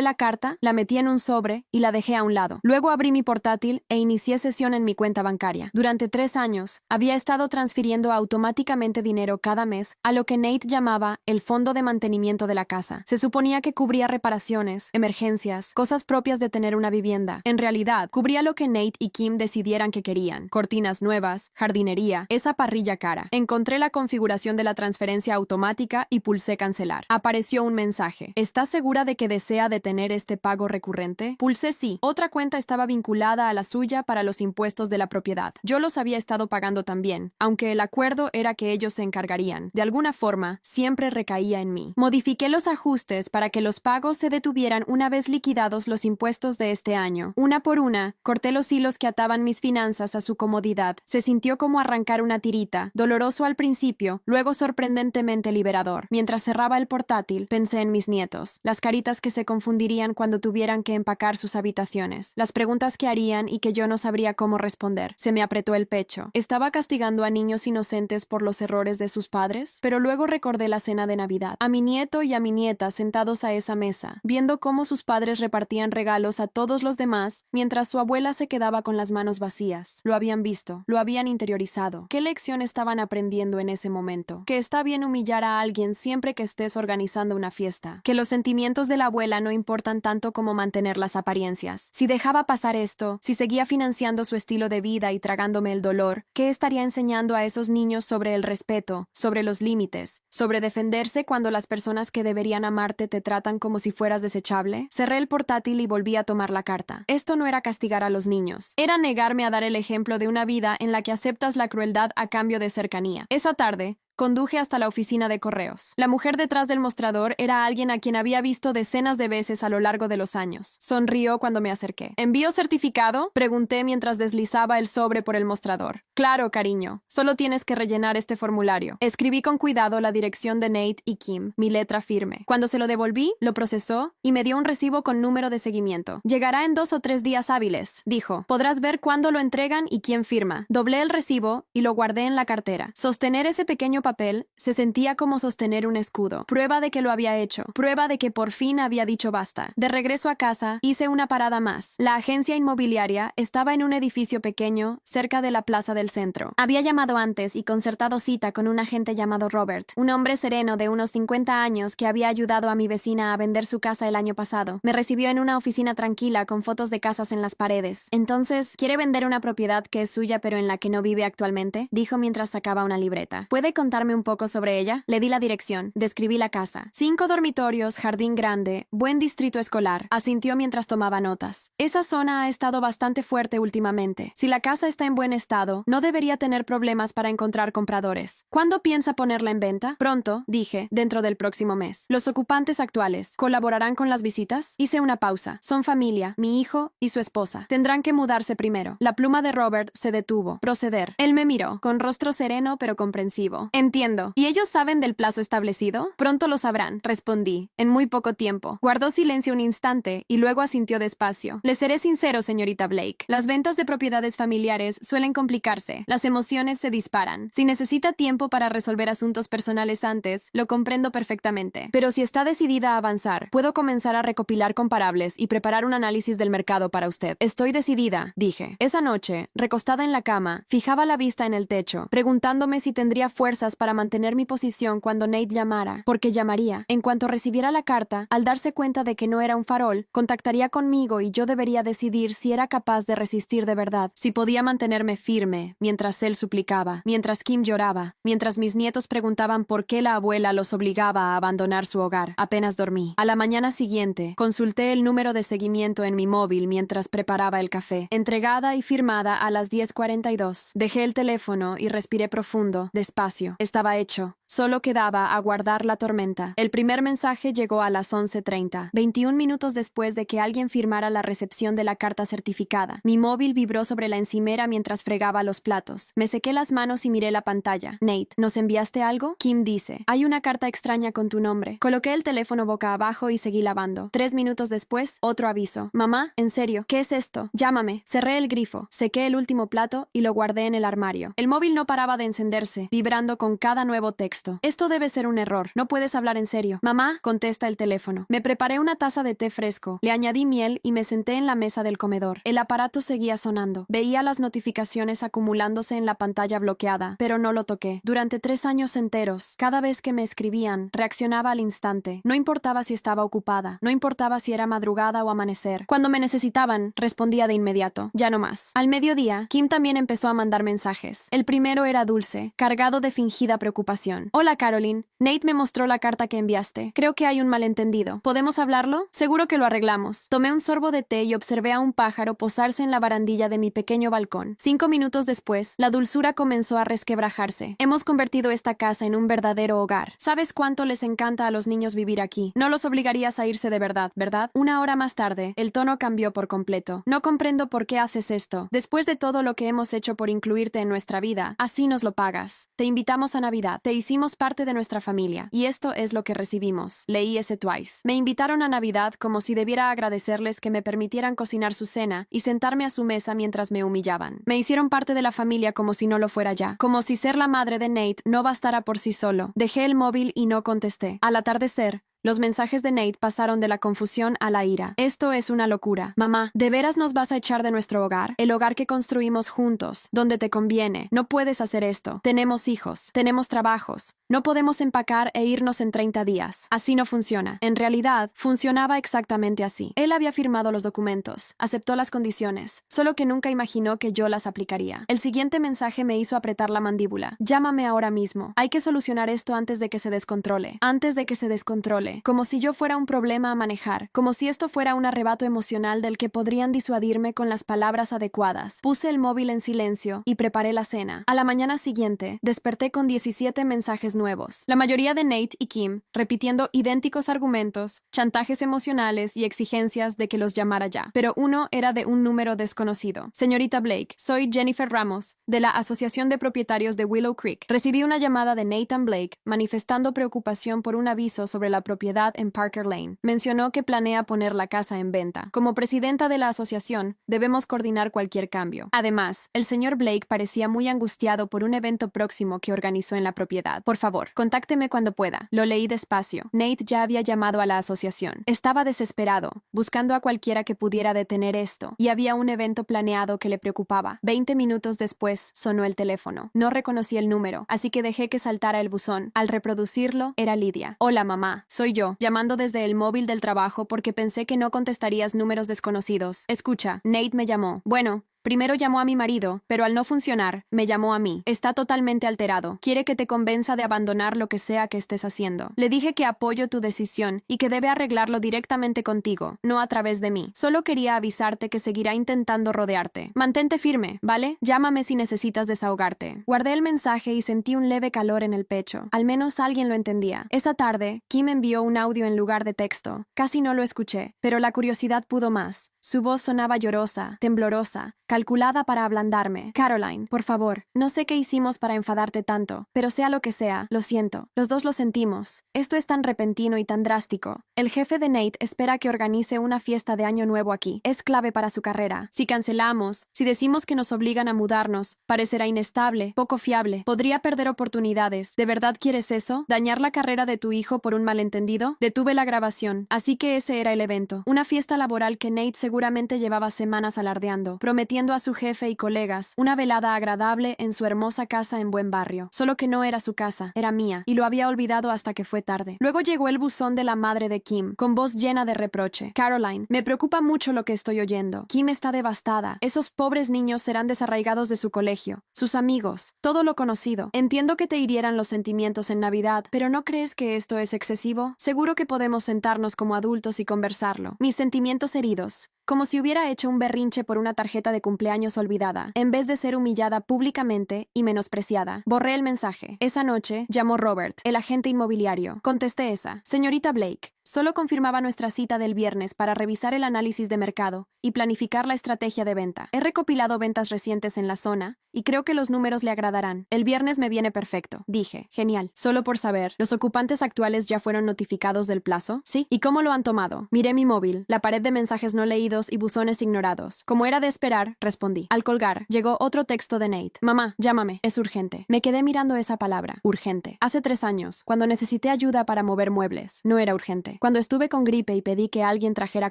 la carta, la metí en un sobre y la dejé a un lado. Luego abrí mi portátil e inicié sesión en mi cuenta bancaria. Durante 3 años, había estado transfiriendo automáticamente dinero cada mes a lo que Nate llamaba el fondo de mantenimiento de la casa. Se suponía que cubría reparaciones, emergencias, cosas propias de tener una vivienda. En realidad, cubría lo que Nate y Kim decidieran que querían: cortinas nuevas, jardinería, esa parrilla cara. Encontré la configuración de la transferencia automática y pulsé cancelar. Apareció un mensaje. ¿Estás segura de que desea detener este pago recurrente? Pulsé sí. Otra cuenta estaba vinculada a la suya para los impuestos de la propiedad. Yo los había estado pagando también, aunque el acuerdo era que ellos se encargarían. De alguna forma, siempre recaía en mí. Modifiqué los ajustes para que los pagos se detuvieran una vez liquidados los impuestos de este año. Una por una, corté los hilos que ataban mis finanzas a su comodidad. Se sintió como arrancar una tirita, doloroso al principio, luego sorprendentemente liberador. Mientras cerraba el portátil, pensé en mis nietos, las caritas que se confundirían cuando tuvieran que empacar sus habitaciones, las preguntas que harían y que yo no sabría cómo responder. Se me apretó el pecho. ¿Estaba castigando a niños inocentes por los errores de sus padres? Pero luego recordé la cena de Navidad, a mi nieto y a mi nieta sentados a esa mesa, viendo cómo sus padres repartían regalos a todos los demás, mientras su abuela se quedaba con las manos vacías. Lo habían visto, lo habían interiorizado. ¿Qué lección estaban aprendiendo en ese momento? Que está bien humillar a alguien siempre que estés organizando una fiesta. Que los sentimientos de la abuela no importan tanto como mantener las apariencias. Si dejaba pasar esto, si seguía financiando su estilo de vida y tragándome el dolor, ¿qué estaría enseñando a esos niños sobre el respeto, sobre los límites, sobre defenderse cuando las personas que deberían amarte te tratan como si fueras desechable? Cerré el portátil y volví a tomar la carta. Esto no era castigar a los niños. Era negarme a dar el ejemplo de una vida en la que aceptas la crueldad a cambio de cercanía. Esa tarde, conduje hasta la oficina de correos. La mujer detrás del mostrador era alguien a quien había visto decenas de veces a lo largo de los años. Sonrió cuando me acerqué. ¿Envío certificado?, pregunté mientras deslizaba el sobre por el mostrador. Claro, cariño. Solo tienes que rellenar este formulario. Escribí con cuidado la dirección de Nate y Kim, mi letra firme. Cuando se lo devolví, lo procesó y me dio un recibo con número de seguimiento. Llegará en 2 o 3 días hábiles, dijo. Podrás ver cuándo lo entregan y quién firma. Doblé el recibo y lo guardé en la cartera. Sostener ese pequeño papel se sentía como sostener un escudo. Prueba de que lo había hecho. Prueba de que por fin había dicho basta. De regreso a casa, hice una parada más. La agencia inmobiliaria estaba en un edificio pequeño, cerca de la plaza del centro. Había llamado antes y concertado cita con un agente llamado Robert, un hombre sereno de unos 50 años que había ayudado a mi vecina a vender su casa el año pasado. Me recibió en una oficina tranquila con fotos de casas en las paredes. Entonces, ¿quiere vender una propiedad que es suya pero en la que no vive actualmente?, dijo mientras sacaba una libreta. ¿Puede contarme un poco sobre ella? Le di la dirección. Describí la casa. 5 dormitorios, jardín grande, buen distrito escolar. Asintió mientras tomaba notas. Esa zona ha estado bastante fuerte últimamente. Si la casa está en buen estado, no debería tener problemas para encontrar compradores. ¿Cuándo piensa ponerla en venta? Pronto, dije, dentro del próximo mes. ¿Los ocupantes actuales colaborarán con las visitas? Hice una pausa. Son familia, mi hijo y su esposa. Tendrán que mudarse primero. La pluma de Robert se detuvo. Proceder. Él me miró, con rostro sereno pero comprensivo. Entiendo. ¿Y ellos saben del plazo establecido? Pronto lo sabrán, respondí, en muy poco tiempo. Guardó silencio un instante y luego asintió despacio. Le seré sincero, señorita Blake. Las ventas de propiedades familiares suelen complicarse. Las emociones se disparan. Si necesita tiempo para resolver asuntos personales antes, lo comprendo perfectamente. Pero si está decidida a avanzar, puedo comenzar a recopilar comparables y preparar un análisis del mercado para usted. Estoy decidida, dije. Esa noche, recostada en la cama, fijaba la vista en el techo, preguntándome si tendría fuerzas fuerzas para mantener mi posición cuando Nate llamara, porque llamaría. En cuanto recibiera la carta, al darse cuenta de que no era un farol, contactaría conmigo y yo debería decidir si era capaz de resistir de verdad, si podía mantenerme firme mientras él suplicaba, mientras Kim lloraba, mientras mis nietos preguntaban por qué la abuela los obligaba a abandonar su hogar. Apenas dormí. A la mañana siguiente, consulté el número de seguimiento en mi móvil mientras preparaba el café. Entregada y firmada a las 10:42. Dejé el teléfono y respiré profundo, despacio. Estaba hecho. Solo quedaba aguardar la tormenta. El primer mensaje llegó a las 11:30, 21 minutos después de que alguien firmara la recepción de la carta certificada. Mi móvil vibró sobre la encimera mientras fregaba los platos. Me sequé las manos y miré la pantalla. Nate, ¿nos enviaste algo? Kim dice, hay una carta extraña con tu nombre. Coloqué el teléfono boca abajo y seguí lavando. 3 minutos después, otro aviso. Mamá, en serio, ¿qué es esto? Llámame. Cerré el grifo, sequé el último plato y lo guardé en el armario. El móvil no paraba de encenderse, vibrando con cada nuevo texto. Esto debe ser un error. No puedes hablar en serio. Mamá, contesta el teléfono. Me preparé una taza de té fresco, le añadí miel y me senté en la mesa del comedor. El aparato seguía sonando. Veía las notificaciones acumulándose en la pantalla bloqueada, pero no lo toqué. Durante 3 años enteros, cada vez que me escribían, reaccionaba al instante. No importaba si estaba ocupada, no importaba si era madrugada o amanecer. Cuando me necesitaban, respondía de inmediato. Ya no más. Al mediodía, Kim también empezó a mandar mensajes. El primero era dulce, cargado de fingida preocupación. Hola, Caroline. Nate me mostró la carta que enviaste. Creo que hay un malentendido. ¿Podemos hablarlo? Seguro que lo arreglamos. Tomé un sorbo de té y observé a un pájaro posarse en la barandilla de mi pequeño balcón. 5 minutos después, la dulzura comenzó a resquebrajarse. Hemos convertido esta casa en un verdadero hogar. ¿Sabes cuánto les encanta a los niños vivir aquí? No los obligarías a irse de verdad, ¿verdad? 1 hora más tarde, el tono cambió por completo. No comprendo por qué haces esto. Después de todo lo que hemos hecho por incluirte en nuestra vida, así nos lo pagas. Te invitamos a Navidad. Te hicimos parte de nuestra familia. Y esto es lo que recibimos. Leí ese twice. Me invitaron a Navidad como si debiera agradecerles que me permitieran cocinar su cena y sentarme a su mesa mientras me humillaban. Me hicieron parte de la familia como si no lo fuera ya. Como si ser la madre de Nate no bastara por sí solo. Dejé el móvil y no contesté. Al atardecer, los mensajes de Nate pasaron de la confusión a la ira. Esto es una locura. Mamá, ¿de veras nos vas a echar de nuestro hogar? El hogar que construimos juntos, donde te conviene. No puedes hacer esto. Tenemos hijos, tenemos trabajos. No podemos empacar e irnos en 30 días. Así no funciona. En realidad, funcionaba exactamente así. Él había firmado los documentos, aceptó las condiciones, solo que nunca imaginó que yo las aplicaría. El siguiente mensaje me hizo apretar la mandíbula. Llámame ahora mismo. Hay que solucionar esto antes de que se descontrole. Antes de que se descontrole. Como si yo fuera un problema a manejar, como si esto fuera un arrebato emocional del que podrían disuadirme con las palabras adecuadas. Puse el móvil en silencio y preparé la cena. A la mañana siguiente, desperté con 17 mensajes nuevos. La mayoría de Nate y Kim, repitiendo idénticos argumentos, chantajes emocionales y exigencias de que los llamara ya. Pero uno era de un número desconocido. Señorita Blake, soy Jennifer Ramos, de la Asociación de Propietarios de Willow Creek. Recibí una llamada de Nathan Blake manifestando preocupación por un aviso sobre la propiedad en Parker Lane. Mencionó que planea poner la casa en venta. Como presidenta de la asociación, debemos coordinar cualquier cambio. Además, el señor Blake parecía muy angustiado por un evento próximo que organizó en la propiedad. Por favor, contácteme cuando pueda. Lo leí despacio. Nate ya había llamado a la asociación. Estaba desesperado, buscando a cualquiera que pudiera detener esto, y había un evento planeado que le preocupaba. 20 minutos después, sonó el teléfono. No reconocí el número, así que dejé que saltara el buzón. Al reproducirlo, era Lidia. Hola, mamá. Soy yo, llamando desde el móvil del trabajo porque pensé que no contestarías números desconocidos. Escucha, Nate me llamó. Bueno, primero llamó a mi marido, pero al no funcionar, me llamó a mí. Está totalmente alterado. Quiere que te convenza de abandonar lo que sea que estés haciendo. Le dije que apoyo tu decisión y que debe arreglarlo directamente contigo, no a través de mí. Solo quería avisarte que seguirá intentando rodearte. Mantente firme, ¿vale? Llámame si necesitas desahogarte. Guardé el mensaje y sentí un leve calor en el pecho. Al menos alguien lo entendía. Esa tarde, Kim envió un audio en lugar de texto. Casi no lo escuché, pero la curiosidad pudo más. Su voz sonaba llorosa, temblorosa, calculada para ablandarme. Caroline, por favor, no sé qué hicimos para enfadarte tanto, pero sea lo que sea, lo siento. Los dos lo sentimos. Esto es tan repentino y tan drástico. El jefe de Nate espera que organice una fiesta de Año Nuevo aquí. Es clave para su carrera. Si cancelamos, si decimos que nos obligan a mudarnos, parecerá inestable, poco fiable, podría perder oportunidades. ¿De verdad quieres eso? ¿Dañar la carrera de tu hijo por un malentendido? Detuve la grabación, así que ese era el evento. Una fiesta laboral que Nate seguramente llevaba semanas alardeando, prometiendo conociendo a su jefe y colegas, una velada agradable en su hermosa casa en buen barrio. Solo que no era su casa, era mía, y lo había olvidado hasta que fue tarde. Luego llegó el buzón de la madre de Kim, con voz llena de reproche. Caroline, me preocupa mucho lo que estoy oyendo. Kim está devastada. Esos pobres niños serán desarraigados de su colegio, sus amigos, todo lo conocido. Entiendo que te hirieran los sentimientos en Navidad, pero ¿no crees que esto es excesivo? Seguro que podemos sentarnos como adultos y conversarlo. Mis sentimientos heridos. Como si hubiera hecho un berrinche por una tarjeta de cumpleaños olvidada, en vez de ser humillada públicamente y menospreciada. Borré el mensaje. Esa noche, llamó Robert, el agente inmobiliario. Contesté esa. Señorita Blake, solo confirmaba nuestra cita del viernes para revisar el análisis de mercado y planificar la estrategia de venta. He recopilado ventas recientes en la zona y creo que los números le agradarán. El viernes me viene perfecto. Dije, genial. Solo por saber, ¿los ocupantes actuales ya fueron notificados del plazo? Sí. ¿Y cómo lo han tomado? Miré mi móvil, la pared de mensajes no leídos y buzones ignorados. Como era de esperar, respondí. Al colgar, llegó otro texto de Nate. Mamá, llámame. Es urgente. Me quedé mirando esa palabra. Urgente. Hace 3 años, cuando necesité ayuda para mover muebles, no era urgente. Cuando estuve con gripe y pedí que alguien trajera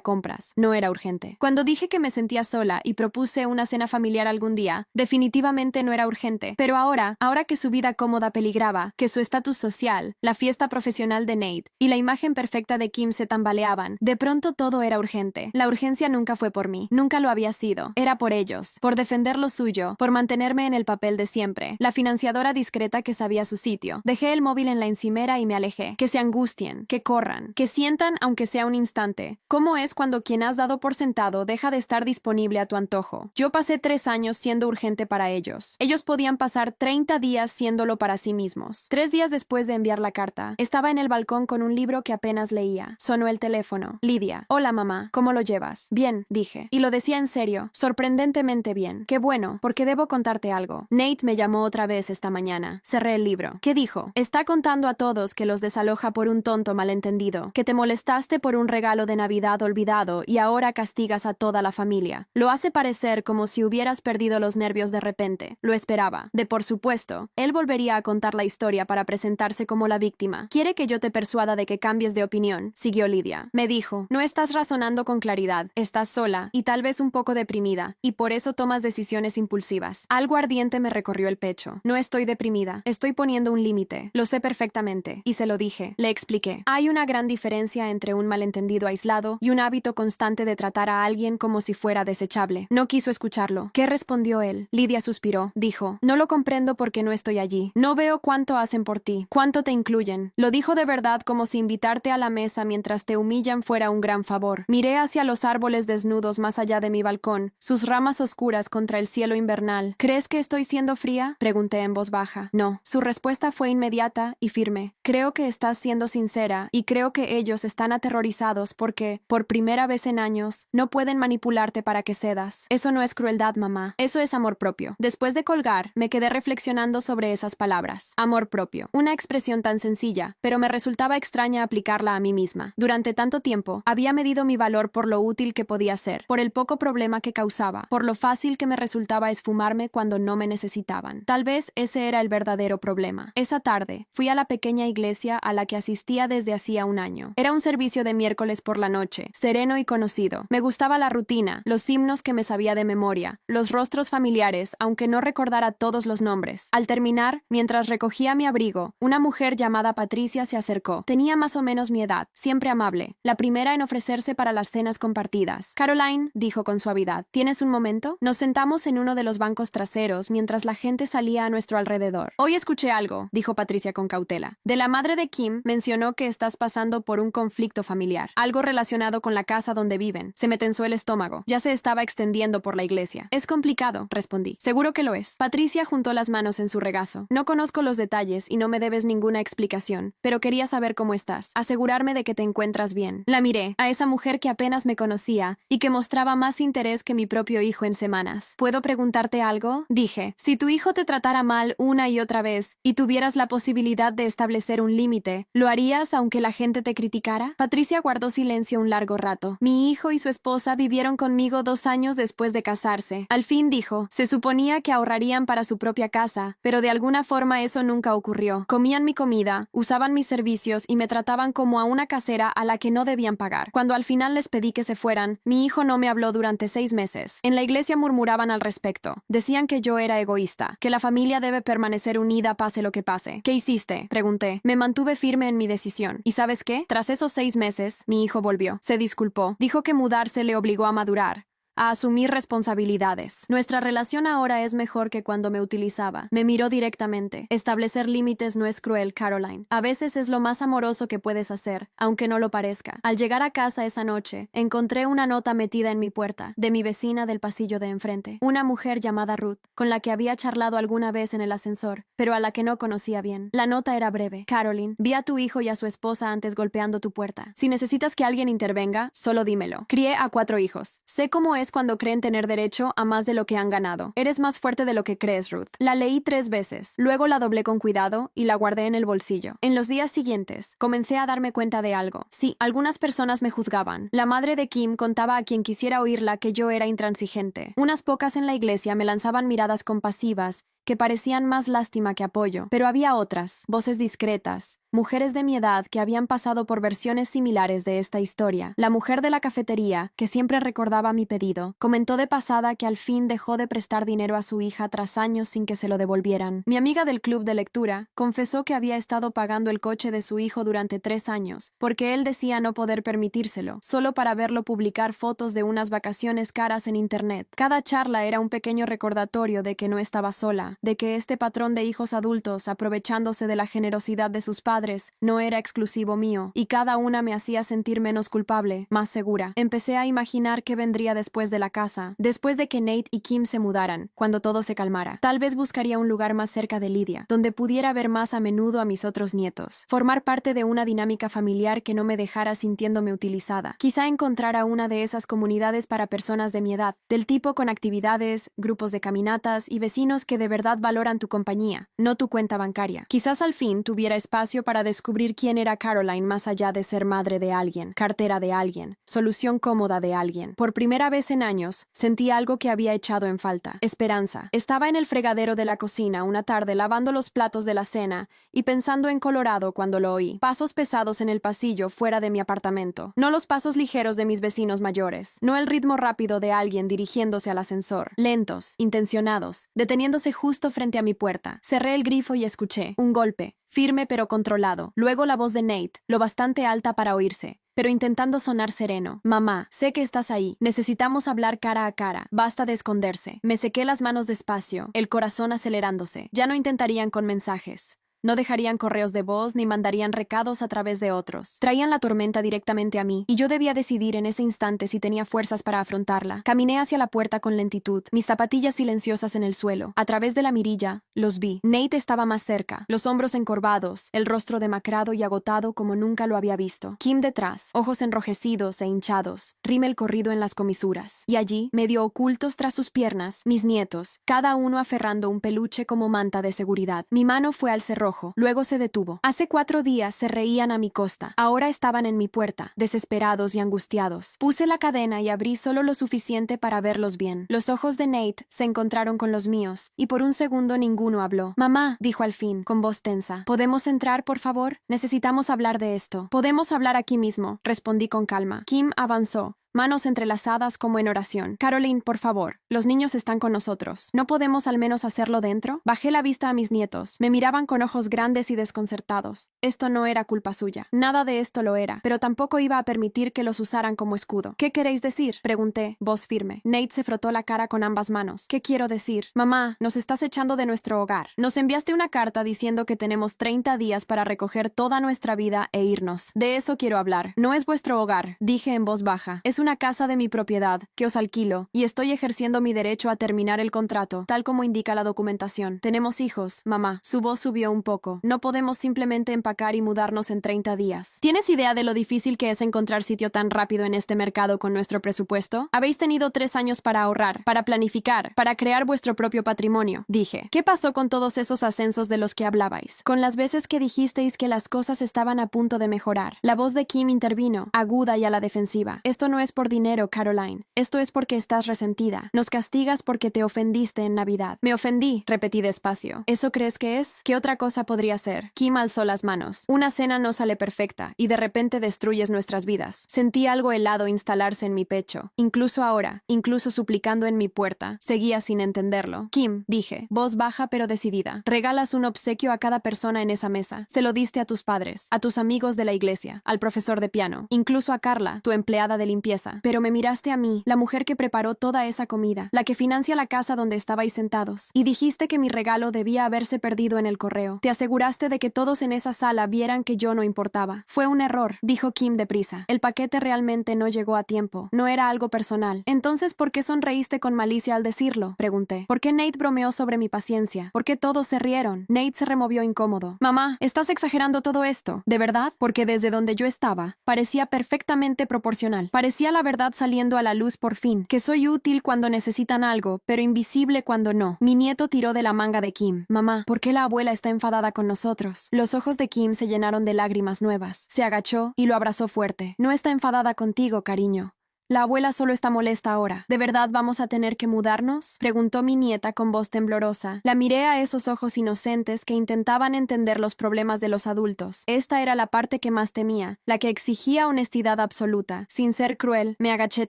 compras, no era urgente. Cuando dije que me sentía sola y propuse una cena familiar algún día, definitivamente no era urgente. Pero ahora que su vida cómoda peligraba, que su estatus social, la fiesta profesional de Nate y la imagen perfecta de Kim se tambaleaban, de pronto todo era urgente. La urgencia nunca fue por mí, nunca lo había sido. Era por ellos, por defender lo suyo, por mantenerme en el papel de siempre, la financiadora discreta que sabía su sitio. Dejé el móvil en la encimera y me alejé. Que se angustien, que corran, que sientan aunque sea un instante. ¿Cómo es cuando quien has dado por sentado deja de estar disponible a tu antojo? Yo pasé 3 años siendo urgente para ellos. Ellos podían pasar 30 días siéndolo para sí mismos. 3 días después de enviar la carta, estaba en el balcón con un libro que apenas leía. Sonó el teléfono. Lidia. Hola mamá, ¿cómo lo llevas? Bien, dije. Y lo decía en serio, sorprendentemente bien. Qué bueno, porque debo contarte algo. Nate me llamó otra vez esta mañana. Cerré el libro. ¿Qué dijo? Está contando a todos que los desaloja por un tonto malentendido, que te molestaste por un regalo de Navidad olvidado y ahora castigas a toda la familia. Lo hace parecer como si hubieras perdido los nervios de repente. Lo esperaba. Por supuesto, él volvería a contar la historia para presentarse como la víctima. ¿Quiere que yo te persuada de que cambies de opinión? Siguió Lidia. Me dijo, no estás razonando con claridad. Estás sola y tal vez un poco deprimida, y por eso tomas decisiones impulsivas. Algo ardiente me recorrió el pecho. No estoy deprimida. Estoy poniendo un límite. Lo sé perfectamente. Y se lo dije. Le expliqué. Hay una gran diferencia entre un malentendido aislado y un hábito constante de tratar a alguien como si fuera desechable. No quiso escucharlo. ¿Qué respondió él? Lidia suspiró. Dijo, no lo comprendo porque no estoy allí. No veo cuánto hacen por ti, cuánto te incluyen. Lo dijo de verdad como si invitarte a la mesa mientras te humillan fuera un gran favor. Miré hacia los árboles desnudos más allá de mi balcón, sus ramas oscuras contra el cielo invernal. ¿Crees que estoy siendo fría? Pregunté en voz baja. No. Su respuesta fue inmediata y firme. Creo que estás siendo sincera y creo que ellos están aterrorizados porque, por primera vez en años, no pueden manipularte para que cedas. Eso no es crueldad, mamá. Eso es amor propio. Después de colgar, me quedé reflexionando sobre esas palabras. Amor propio. Una expresión tan sencilla, pero me resultaba extraña aplicarla a mí misma. Durante tanto tiempo, había medido mi valor por lo útil que podía ser, por el poco problema que causaba, por lo fácil que me resultaba esfumarme cuando no me necesitaban. Tal vez ese era el verdadero problema. Esa tarde, fui a la pequeña iglesia a la que asistía desde hacía un año. Era un servicio de miércoles por la noche, sereno y conocido. Me gustaba la rutina, los himnos que me sabía de memoria, los rostros familiares, aunque no recordara todos los nombres. Al terminar, mientras recogía mi abrigo, una mujer llamada Patricia se acercó. Tenía más o menos mi edad, siempre amable, la primera en ofrecerse para las cenas compartidas. Caroline, dijo con suavidad, ¿tienes un momento? Nos sentamos en uno de los bancos traseros mientras la gente salía a nuestro alrededor. Hoy escuché algo, dijo Patricia con cautela. De la madre de Kim mencionó que estás pasando por un conflicto familiar, algo relacionado con la casa donde viven. Se me tensó el estómago. Ya se estaba extendiendo por la iglesia. Es complicado, respondí. Seguro que lo es. Patricia juntó las manos en su regazo. No conozco los detalles y no me debes ninguna explicación, pero quería saber cómo estás, asegurarme de que te encuentras bien. La miré, a esa mujer que apenas me conocía y que mostraba más interés que mi propio hijo en semanas. ¿Puedo preguntarte algo? Dije, si tu hijo te tratara mal una y otra vez y tuvieras la posibilidad de establecer un límite, ¿lo harías aunque la gente te critique? criticara? Patricia guardó silencio un largo rato. Mi hijo y su esposa vivieron conmigo 2 años después de casarse. Al fin dijo, se suponía que ahorrarían para su propia casa, pero de alguna forma eso nunca ocurrió. Comían mi comida, usaban mis servicios y me trataban como a una casera a la que no debían pagar. Cuando al final les pedí que se fueran, mi hijo no me habló durante 6 meses. En la iglesia murmuraban al respecto. Decían que yo era egoísta, que la familia debe permanecer unida pase lo que pase. ¿Qué hiciste?, pregunté. Me mantuve firme en mi decisión. ¿Y sabes qué? Tras esos 6 meses, mi hijo volvió. Se disculpó. Dijo que mudarse le obligó a madurar, a asumir responsabilidades. Nuestra relación ahora es mejor que cuando me utilizaba. Me miró directamente. Establecer límites no es cruel, Caroline. A veces es lo más amoroso que puedes hacer, aunque no lo parezca. Al llegar a casa esa noche, encontré una nota metida en mi puerta, de mi vecina del pasillo de enfrente. Una mujer llamada Ruth, con la que había charlado alguna vez en el ascensor, pero a la que no conocía bien. La nota era breve. Caroline, vi a tu hijo y a su esposa antes golpeando tu puerta. Si necesitas que alguien intervenga, solo dímelo. Crié a 4 hijos. Sé cómo es cuando creen tener derecho a más de lo que han ganado. Eres más fuerte de lo que crees, Ruth. La leí 3 veces. Luego la doblé con cuidado y la guardé en el bolsillo. En los días siguientes, comencé a darme cuenta de algo. Sí, algunas personas me juzgaban. La madre de Kim contaba a quien quisiera oírla que yo era intransigente. Unas pocas en la iglesia me lanzaban miradas compasivas que parecían más lástima que apoyo, pero había otras, voces discretas, mujeres de mi edad que habían pasado por versiones similares de esta historia. La mujer de la cafetería, que siempre recordaba mi pedido, comentó de pasada que al fin dejó de prestar dinero a su hija tras años sin que se lo devolvieran. Mi amiga del club de lectura confesó que había estado pagando el coche de su hijo durante 3 años, porque él decía no poder permitírselo, solo para verlo publicar fotos de unas vacaciones caras en internet. Cada charla era un pequeño recordatorio de que no estaba sola, de que este patrón de hijos adultos, aprovechándose de la generosidad de sus padres, no era exclusivo mío, y cada una me hacía sentir menos culpable, más segura. Empecé a imaginar qué vendría después de la casa, después de que Nate y Kim se mudaran, cuando todo se calmara. Tal vez buscaría un lugar más cerca de Lydia, donde pudiera ver más a menudo a mis otros nietos, formar parte de una dinámica familiar que no me dejara sintiéndome utilizada. Quizá encontrara una de esas comunidades para personas de mi edad, del tipo con actividades, grupos de caminatas y vecinos que de verdad valoran tu compañía, no tu cuenta bancaria. Quizás al fin tuviera espacio para descubrir quién era Caroline más allá de ser madre de alguien, cartera de alguien, solución cómoda de alguien. Por primera vez en años, sentí algo que había echado en falta: esperanza. Estaba en el fregadero de la cocina una tarde lavando los platos de la cena y pensando en Colorado cuando lo oí. Pasos pesados en el pasillo fuera de mi apartamento. No los pasos ligeros de mis vecinos mayores, no el ritmo rápido de alguien dirigiéndose al ascensor. Lentos, intencionados, deteniéndose justo frente a mi puerta. Cerré el grifo y escuché un golpe, firme pero controlado. Luego la voz de Nate, lo bastante alta para oírse, pero intentando sonar sereno. Mamá, sé que estás ahí. Necesitamos hablar cara a cara. Basta de esconderse. Me sequé las manos despacio, el corazón acelerándose. Ya no intentarían con mensajes. No dejarían correos de voz ni mandarían recados a través de otros. Traían la tormenta directamente a mí, y yo debía decidir en ese instante si tenía fuerzas para afrontarla. Caminé hacia la puerta con lentitud, mis zapatillas silenciosas en el suelo. A través de la mirilla, los vi. Nate estaba más cerca, los hombros encorvados, el rostro demacrado y agotado como nunca lo había visto. Kim detrás, ojos enrojecidos e hinchados, rímel corrido en las comisuras. Y allí, medio ocultos tras sus piernas, mis nietos, cada uno aferrando un peluche como manta de seguridad. Mi mano fue al cerrojo. Luego se detuvo. Hace 4 días se reían a mi costa. Ahora estaban en mi puerta, desesperados y angustiados. Puse la cadena y abrí solo lo suficiente para verlos bien. Los ojos de Nate se encontraron con los míos, y por un segundo ninguno habló. Mamá, dijo al fin, con voz tensa. ¿Podemos entrar, por favor? Necesitamos hablar de esto. Podemos hablar aquí mismo, respondí con calma. Kim avanzó, manos entrelazadas como en oración. Caroline, por favor, los niños están con nosotros. ¿No podemos al menos hacerlo dentro? Bajé la vista a mis nietos. Me miraban con ojos grandes y desconcertados. Esto no era culpa suya. Nada de esto lo era, pero tampoco iba a permitir que los usaran como escudo. ¿Qué queréis decir?, pregunté, voz firme. Nate se frotó la cara con ambas manos. ¿Qué quiero decir? Mamá, nos estás echando de nuestro hogar. Nos enviaste una carta diciendo que tenemos 30 días para recoger toda nuestra vida e irnos. De eso quiero hablar. No es vuestro hogar, dije en voz baja. Es una casa de mi propiedad, que os alquilo, y estoy ejerciendo mi derecho a terminar el contrato, tal como indica la documentación. Tenemos hijos, mamá. Su voz subió un poco. No podemos simplemente empacar y mudarnos en 30 días. ¿Tienes idea de lo difícil que es encontrar sitio tan rápido en este mercado con nuestro presupuesto? Habéis tenido 3 años para ahorrar, para planificar, para crear vuestro propio patrimonio. Dije, ¿qué pasó con todos esos ascensos de los que hablabais? Con las veces que dijisteis que las cosas estaban a punto de mejorar. La voz de Kim intervino, aguda y a la defensiva. Esto no es por dinero, Caroline. Esto es porque estás resentida. Nos castigas porque te ofendiste en Navidad. Me ofendí, repetí despacio. ¿Eso crees que es? ¿Qué otra cosa podría ser? Kim alzó las manos. Una cena no sale perfecta, y de repente destruyes nuestras vidas. Sentí algo helado instalarse en mi pecho. Incluso ahora, incluso suplicando en mi puerta, seguía sin entenderlo. Kim, dije, voz baja pero decidida, regalas un obsequio a cada persona en esa mesa. Se lo diste a tus padres, a tus amigos de la iglesia, al profesor de piano, incluso a Carla, tu empleada de limpieza. Pero me miraste a mí, la mujer que preparó toda esa comida, la que financia la casa donde estabais sentados, y dijiste que mi regalo debía haberse perdido en el correo. Te aseguraste de que todos en esa sala vieran que yo no importaba. Fue un error, dijo Kim deprisa. El paquete realmente no llegó a tiempo. No era algo personal. Entonces, ¿por qué sonreíste con malicia al decirlo? Pregunté. ¿Por qué Nate bromeó sobre mi paciencia? ¿Por qué todos se rieron? Nate se removió incómodo. Mamá, ¿estás exagerando todo esto? ¿De verdad? Porque desde donde yo estaba, parecía perfectamente proporcional. Parecía la verdad saliendo a la luz por fin. Que soy útil cuando necesitan algo, pero invisible cuando no. Mi nieto tiró de la manga de Kim. Mamá, ¿por qué la abuela está enfadada con nosotros? Los ojos de Kim se llenaron de lágrimas nuevas. Se agachó y lo abrazó fuerte. No está enfadada contigo, cariño. La abuela solo está molesta ahora. ¿De verdad vamos a tener que mudarnos? Preguntó mi nieta con voz temblorosa. La miré a esos ojos inocentes que intentaban entender los problemas de los adultos. Esta era la parte que más temía, la que exigía honestidad absoluta. Sin ser cruel, me agaché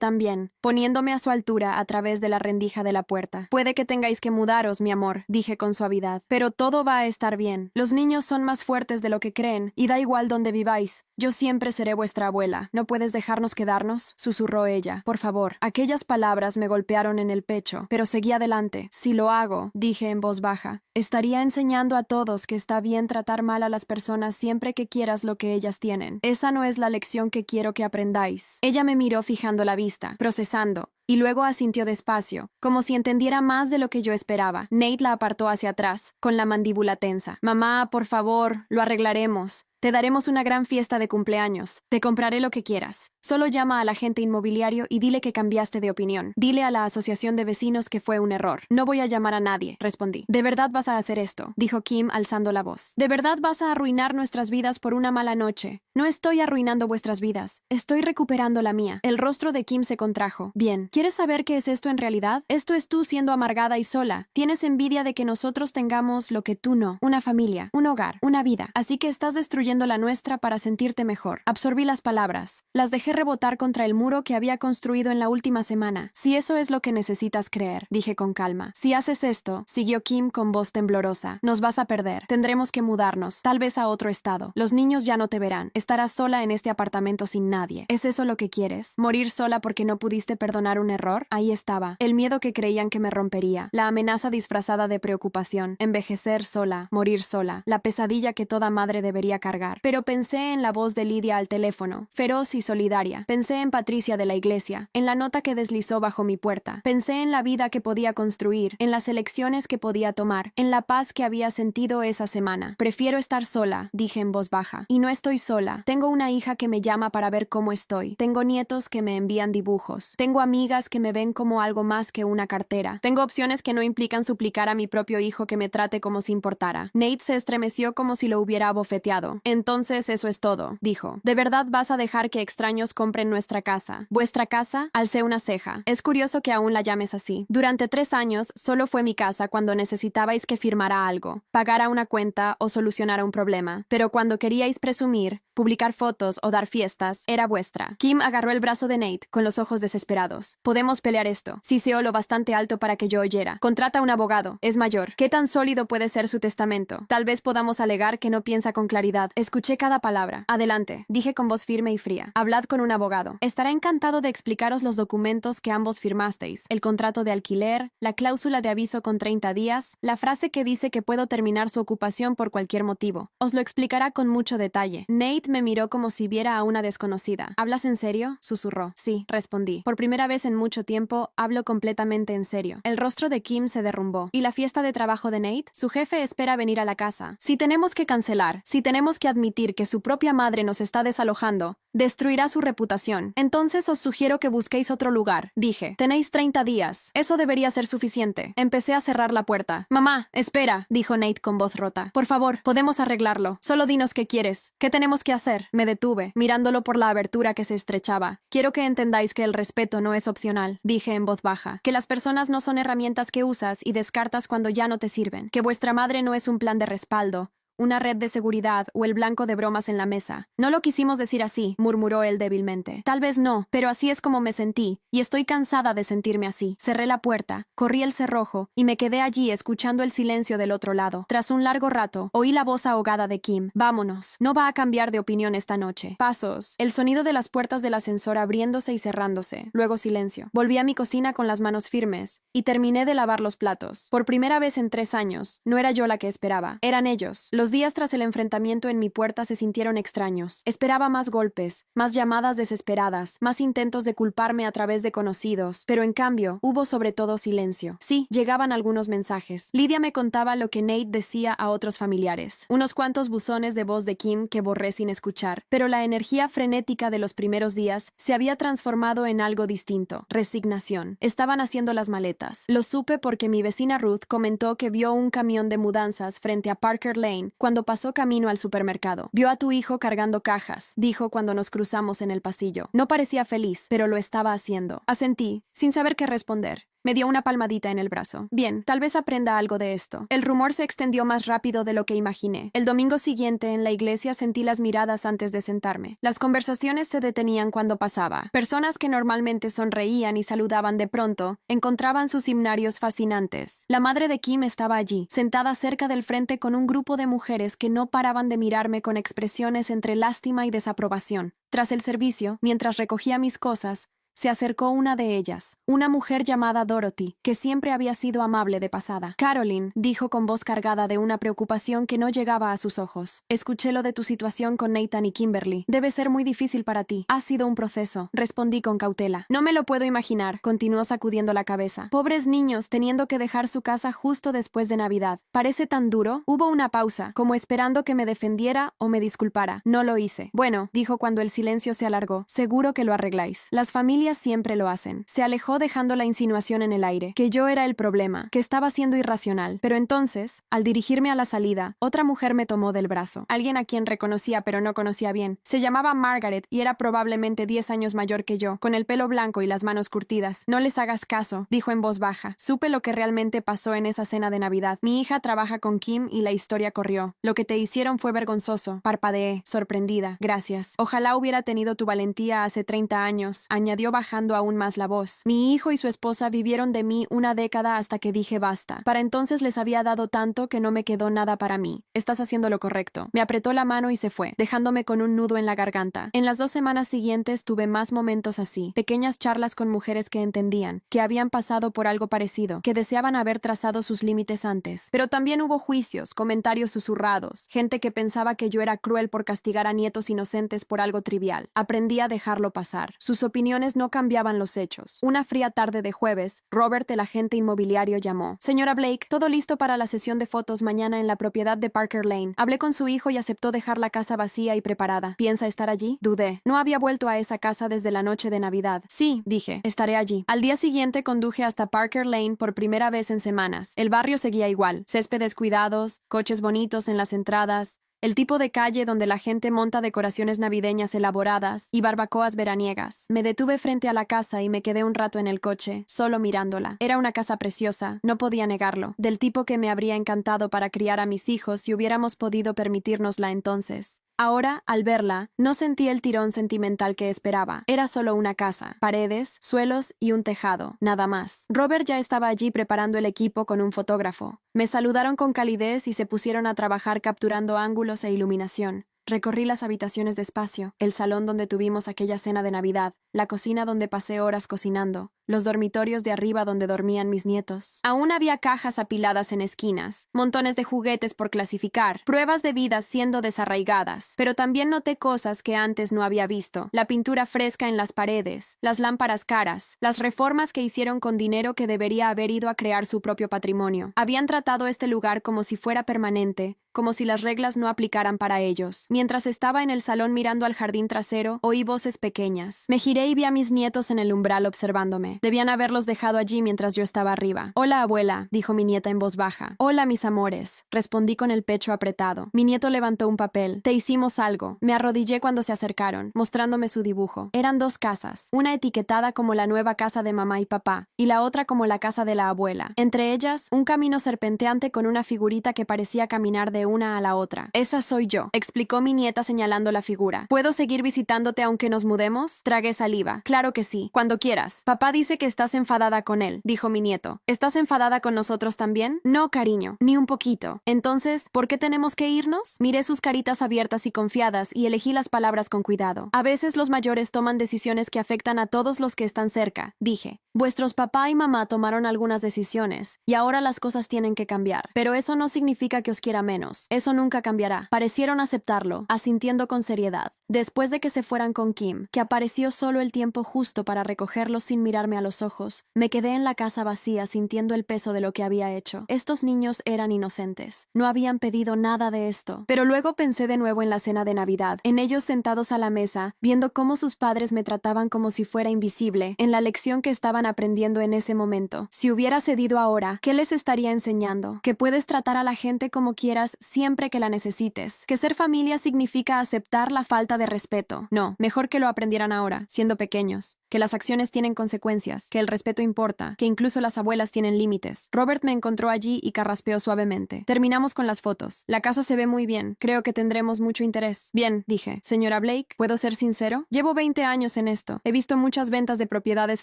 también, poniéndome a su altura a través de la rendija de la puerta. Puede que tengáis que mudaros, mi amor, dije con suavidad, pero todo va a estar bien. Los niños son más fuertes de lo que creen, y da igual dónde viváis. Yo siempre seré vuestra abuela. ¿No puedes dejarnos quedarnos?, susurró ella. Por favor. Aquellas palabras me golpearon en el pecho, pero seguí adelante. Si lo hago, dije en voz baja, estaría enseñando a todos que está bien tratar mal a las personas siempre que quieras lo que ellas tienen. Esa no es la lección que quiero que aprendáis. Ella me miró fijando la vista, procesando, y luego asintió despacio, como si entendiera más de lo que yo esperaba. Nate la apartó hacia atrás, con la mandíbula tensa. Mamá, por favor, lo arreglaremos. Te daremos una gran fiesta de cumpleaños. Te compraré lo que quieras. Solo llama al agente inmobiliario y dile que cambiaste de opinión. Dile a la asociación de vecinos que fue un error. No voy a llamar a nadie, respondí. ¿De verdad vas a hacer esto?, dijo Kim alzando la voz. ¿De verdad vas a arruinar nuestras vidas por una mala noche? No estoy arruinando vuestras vidas. Estoy recuperando la mía. El rostro de Kim se contrajo. Bien, ¿quieres saber qué es esto en realidad? Esto es tú siendo amargada y sola. Tienes envidia de que nosotros tengamos lo que tú no. Una familia, un hogar, una vida. Así que estás destruyendo la nuestra para sentirte mejor. Absorbí las palabras. Las dejé rebotar contra el muro que había construido en la última semana. Si eso es lo que necesitas creer, dije con calma. Si haces esto, siguió Kim con voz temblorosa, nos vas a perder. Tendremos que mudarnos, tal vez a otro estado. Los niños ya no te verán. Estarás sola en este apartamento sin nadie. ¿Es eso lo que quieres? ¿Morir sola porque no pudiste perdonar un error? Ahí estaba. El miedo que creían que me rompería. La amenaza disfrazada de preocupación. Envejecer sola. Morir sola. La pesadilla que toda madre debería cargar. Pero pensé en la voz de Lidia al teléfono, feroz y solidaria. Pensé en Patricia de la iglesia, en la nota que deslizó bajo mi puerta. Pensé en la vida que podía construir, en las elecciones que podía tomar, en la paz que había sentido esa semana. Prefiero estar sola, dije en voz baja. Y no estoy sola. Tengo una hija que me llama para ver cómo estoy. Tengo nietos que me envían dibujos. Tengo amigas que me ven como algo más que una cartera. Tengo opciones que no implican suplicar a mi propio hijo que me trate como si importara. Nate se estremeció como si lo hubiera abofeteado. Entonces eso es todo, dijo. ¿De verdad vas a dejar que extraños compren nuestra casa? ¿Vuestra casa? Alcé una ceja. Es curioso que aún la llames así. Durante 3 años solo fue mi casa cuando necesitabais que firmara algo, pagara una cuenta o solucionara un problema. Pero cuando queríais presumir, publicar fotos o dar fiestas, era vuestra. Kim agarró el brazo de Nate con los ojos desesperados. Podemos pelear esto. Siseó lo bastante alto para que yo oyera. Contrata un abogado. Es mayor. ¿Qué tan sólido puede ser su testamento? Tal vez podamos alegar que no piensa con claridad. Escuché cada palabra. Adelante, dije con voz firme y fría. Hablad con un abogado. Estará encantado de explicaros los documentos que ambos firmasteis. El contrato de alquiler, la cláusula de aviso con 30 días, la frase que dice que puedo terminar su ocupación por cualquier motivo. Os lo explicará con mucho detalle. Nate me miró como si viera a una desconocida. ¿Hablas en serio?, susurró. Sí, respondí. Por primera vez en mucho tiempo, hablo completamente en serio. El rostro de Kim se derrumbó. ¿Y la fiesta de trabajo de Nate? Su jefe espera venir a la casa. Si tenemos que cancelar, si tenemos que admitir que su propia madre nos está desalojando, destruirá su reputación. Entonces os sugiero que busquéis otro lugar, dije. Tenéis 30 días. Eso debería ser suficiente. Empecé a cerrar la puerta. Mamá, espera, dijo Nate con voz rota. Por favor, podemos arreglarlo. Solo dinos qué quieres. ¿Qué tenemos que hacer? Me detuve, mirándolo por la abertura que se estrechaba. Quiero que entendáis que el respeto no es opcional, dije en voz baja. Que las personas no son herramientas que usas y descartas cuando ya no te sirven. Que vuestra madre no es un plan de respaldo, una red de seguridad o el blanco de bromas en la mesa. No lo quisimos decir así, murmuró él débilmente. Tal vez no, pero así es como me sentí, y estoy cansada de sentirme así. Cerré la puerta, corrí el cerrojo, y me quedé allí escuchando el silencio del otro lado. Tras un largo rato, oí la voz ahogada de Kim. Vámonos. No va a cambiar de opinión esta noche. Pasos. El sonido de las puertas del ascensor abriéndose y cerrándose. Luego silencio. Volví a mi cocina con las manos firmes, y terminé de lavar los platos. Por primera vez en 3 años, no era yo la que esperaba. Eran ellos. Los días tras el enfrentamiento en mi puerta se sintieron extraños. Esperaba más golpes, más llamadas desesperadas, más intentos de culparme a través de conocidos, pero en cambio, hubo sobre todo silencio. Sí, llegaban algunos mensajes. Lidia me contaba lo que Nate decía a otros familiares. Unos cuantos buzones de voz de Kim que borré sin escuchar, pero la energía frenética de los primeros días se había transformado en algo distinto. Resignación. Estaban haciendo las maletas. Lo supe porque mi vecina Ruth comentó que vio un camión de mudanzas frente a Parker Lane cuando pasó camino al supermercado. Vio a tu hijo cargando cajas, dijo cuando nos cruzamos en el pasillo. No parecía feliz, pero lo estaba haciendo. Asentí, sin saber qué responder. Me dio una palmadita en el brazo. Bien, tal vez aprenda algo de esto. El rumor se extendió más rápido de lo que imaginé. El domingo siguiente en la iglesia sentí las miradas antes de sentarme. Las conversaciones se detenían cuando pasaba. Personas que normalmente sonreían y saludaban de pronto, encontraban sus himnarios fascinantes. La madre de Kim estaba allí, sentada cerca del frente con un grupo de mujeres que no paraban de mirarme con expresiones entre lástima y desaprobación. Tras el servicio, mientras recogía mis cosas, se acercó una de ellas, una mujer llamada Dorothy, que siempre había sido amable de pasada. Caroline, dijo con voz cargada de una preocupación que no llegaba a sus ojos. Escuché lo de tu situación con Nathan y Kimberly. Debe ser muy difícil para ti. Ha sido un proceso. Respondí con cautela. No me lo puedo imaginar, continuó sacudiendo la cabeza. Pobres niños teniendo que dejar su casa justo después de Navidad. ¿Parece tan duro? Hubo una pausa, como esperando que me defendiera o me disculpara. No lo hice. Bueno, dijo cuando el silencio se alargó. Seguro que lo arregláis. Las familias siempre lo hacen. Se alejó dejando la insinuación en el aire, que yo era el problema, que estaba siendo irracional. Pero entonces, al dirigirme a la salida, otra mujer me tomó del brazo. Alguien a quien reconocía pero no conocía bien. Se llamaba Margaret y era probablemente 10 años mayor que yo, con el pelo blanco y las manos curtidas. No les hagas caso, dijo en voz baja. Supe lo que realmente pasó en esa cena de Navidad. Mi hija trabaja con Kim y la historia corrió. Lo que te hicieron fue vergonzoso. Parpadeé, sorprendida. Gracias. Ojalá hubiera tenido tu valentía hace 30 años, añadió bajando aún más la voz. Mi hijo y su esposa vivieron de mí una década hasta que dije basta. Para entonces les había dado tanto que no me quedó nada para mí. Estás haciendo lo correcto. Me apretó la mano y se fue, dejándome con un nudo en la garganta. En las 2 semanas siguientes tuve más momentos así, pequeñas charlas con mujeres que entendían, que habían pasado por algo parecido, que deseaban haber trazado sus límites antes. Pero también hubo juicios, comentarios susurrados, gente que pensaba que yo era cruel por castigar a nietos inocentes por algo trivial. Aprendí a dejarlo pasar. Sus opiniones no cambiaban los hechos. Una fría tarde de jueves, Robert, el agente inmobiliario, llamó. Señora Blake, todo listo para la sesión de fotos mañana en la propiedad de Parker Lane. Hablé con su hijo y aceptó dejar la casa vacía y preparada. ¿Piensa estar allí? Dudé. No había vuelto a esa casa desde la noche de Navidad. Sí, dije, estaré allí. Al día siguiente conduje hasta Parker Lane por primera vez en semanas. El barrio seguía igual. Céspedes cuidados, coches bonitos en las entradas, el tipo de calle donde la gente monta decoraciones navideñas elaboradas y barbacoas veraniegas. Me detuve frente a la casa y me quedé un rato en el coche, solo mirándola. Era una casa preciosa, no podía negarlo, del tipo que me habría encantado para criar a mis hijos si hubiéramos podido permitírnosla entonces. Ahora, al verla, no sentí el tirón sentimental que esperaba. Era solo una casa, paredes, suelos y un tejado, nada más. Robert ya estaba allí preparando el equipo con un fotógrafo. Me saludaron con calidez y se pusieron a trabajar capturando ángulos e iluminación. Recorrí las habitaciones despacio, el salón donde tuvimos aquella cena de Navidad, la cocina donde pasé horas cocinando, los dormitorios de arriba donde dormían mis nietos. Aún había cajas apiladas en esquinas, montones de juguetes por clasificar, pruebas de vida siendo desarraigadas, pero también noté cosas que antes no había visto: la pintura fresca en las paredes, las lámparas caras, las reformas que hicieron con dinero que debería haber ido a crear su propio patrimonio. Habían tratado este lugar como si fuera permanente, como si las reglas no aplicaran para ellos. Mientras estaba en el salón mirando al jardín trasero, oí voces pequeñas. Me giré y vi a mis nietos en el umbral observándome. Debían haberlos dejado allí mientras yo estaba arriba. «Hola, abuela», dijo mi nieta en voz baja. «Hola, mis amores», respondí con el pecho apretado. Mi nieto levantó un papel. «Te hicimos algo». Me arrodillé cuando se acercaron, mostrándome su dibujo. Eran dos casas, una etiquetada como la nueva casa de mamá y papá, y la otra como la casa de la abuela. Entre ellas, un camino serpenteante con una figurita que parecía caminar de una a la otra. «Esa soy yo», explicó mi nieta señalando la figura. «¿Puedo seguir visitándote aunque nos mudemos?» Tragué saliva. «Claro que sí, cuando quieras». «Papá dice que estás enfadada con él», dijo mi nieto. «¿Estás enfadada con nosotros también?» «No, cariño, ni un poquito». «Entonces, ¿por qué tenemos que irnos?» Miré sus caritas abiertas y confiadas y elegí las palabras con cuidado. «A veces los mayores toman decisiones que afectan a todos los que están cerca», dije. «Vuestros papá y mamá tomaron algunas decisiones, y ahora las cosas tienen que cambiar. Pero eso no significa que os quiera menos. Eso nunca cambiará». Parecieron aceptarlo, asintiendo con seriedad. Después de que se fueran con Kim, que apareció solo el tiempo justo para recogerlos sin mirarme a los ojos, me quedé en la casa vacía sintiendo el peso de lo que había hecho. Estos niños eran inocentes. No habían pedido nada de esto. Pero luego pensé de nuevo en la cena de Navidad, en ellos sentados a la mesa, viendo cómo sus padres me trataban como si fuera invisible, en la lección que estaban aprendiendo en ese momento. Si hubiera cedido ahora, ¿qué les estaría enseñando? Que puedes tratar a la gente como quieras siempre que la necesites. Que ser familia significa aceptar la falta de respeto. No, mejor que lo aprendieran ahora, siendo pequeños. Que las acciones tienen consecuencias, que el respeto importa, que incluso las abuelas tienen límites. Robert me encontró allí y carraspeó suavemente. Terminamos con las fotos. La casa se ve muy bien. Creo que tendremos mucho interés. Bien, dije. Señora Blake, ¿puedo ser sincero? Llevo 20 años en esto. He visto muchas ventas de propiedades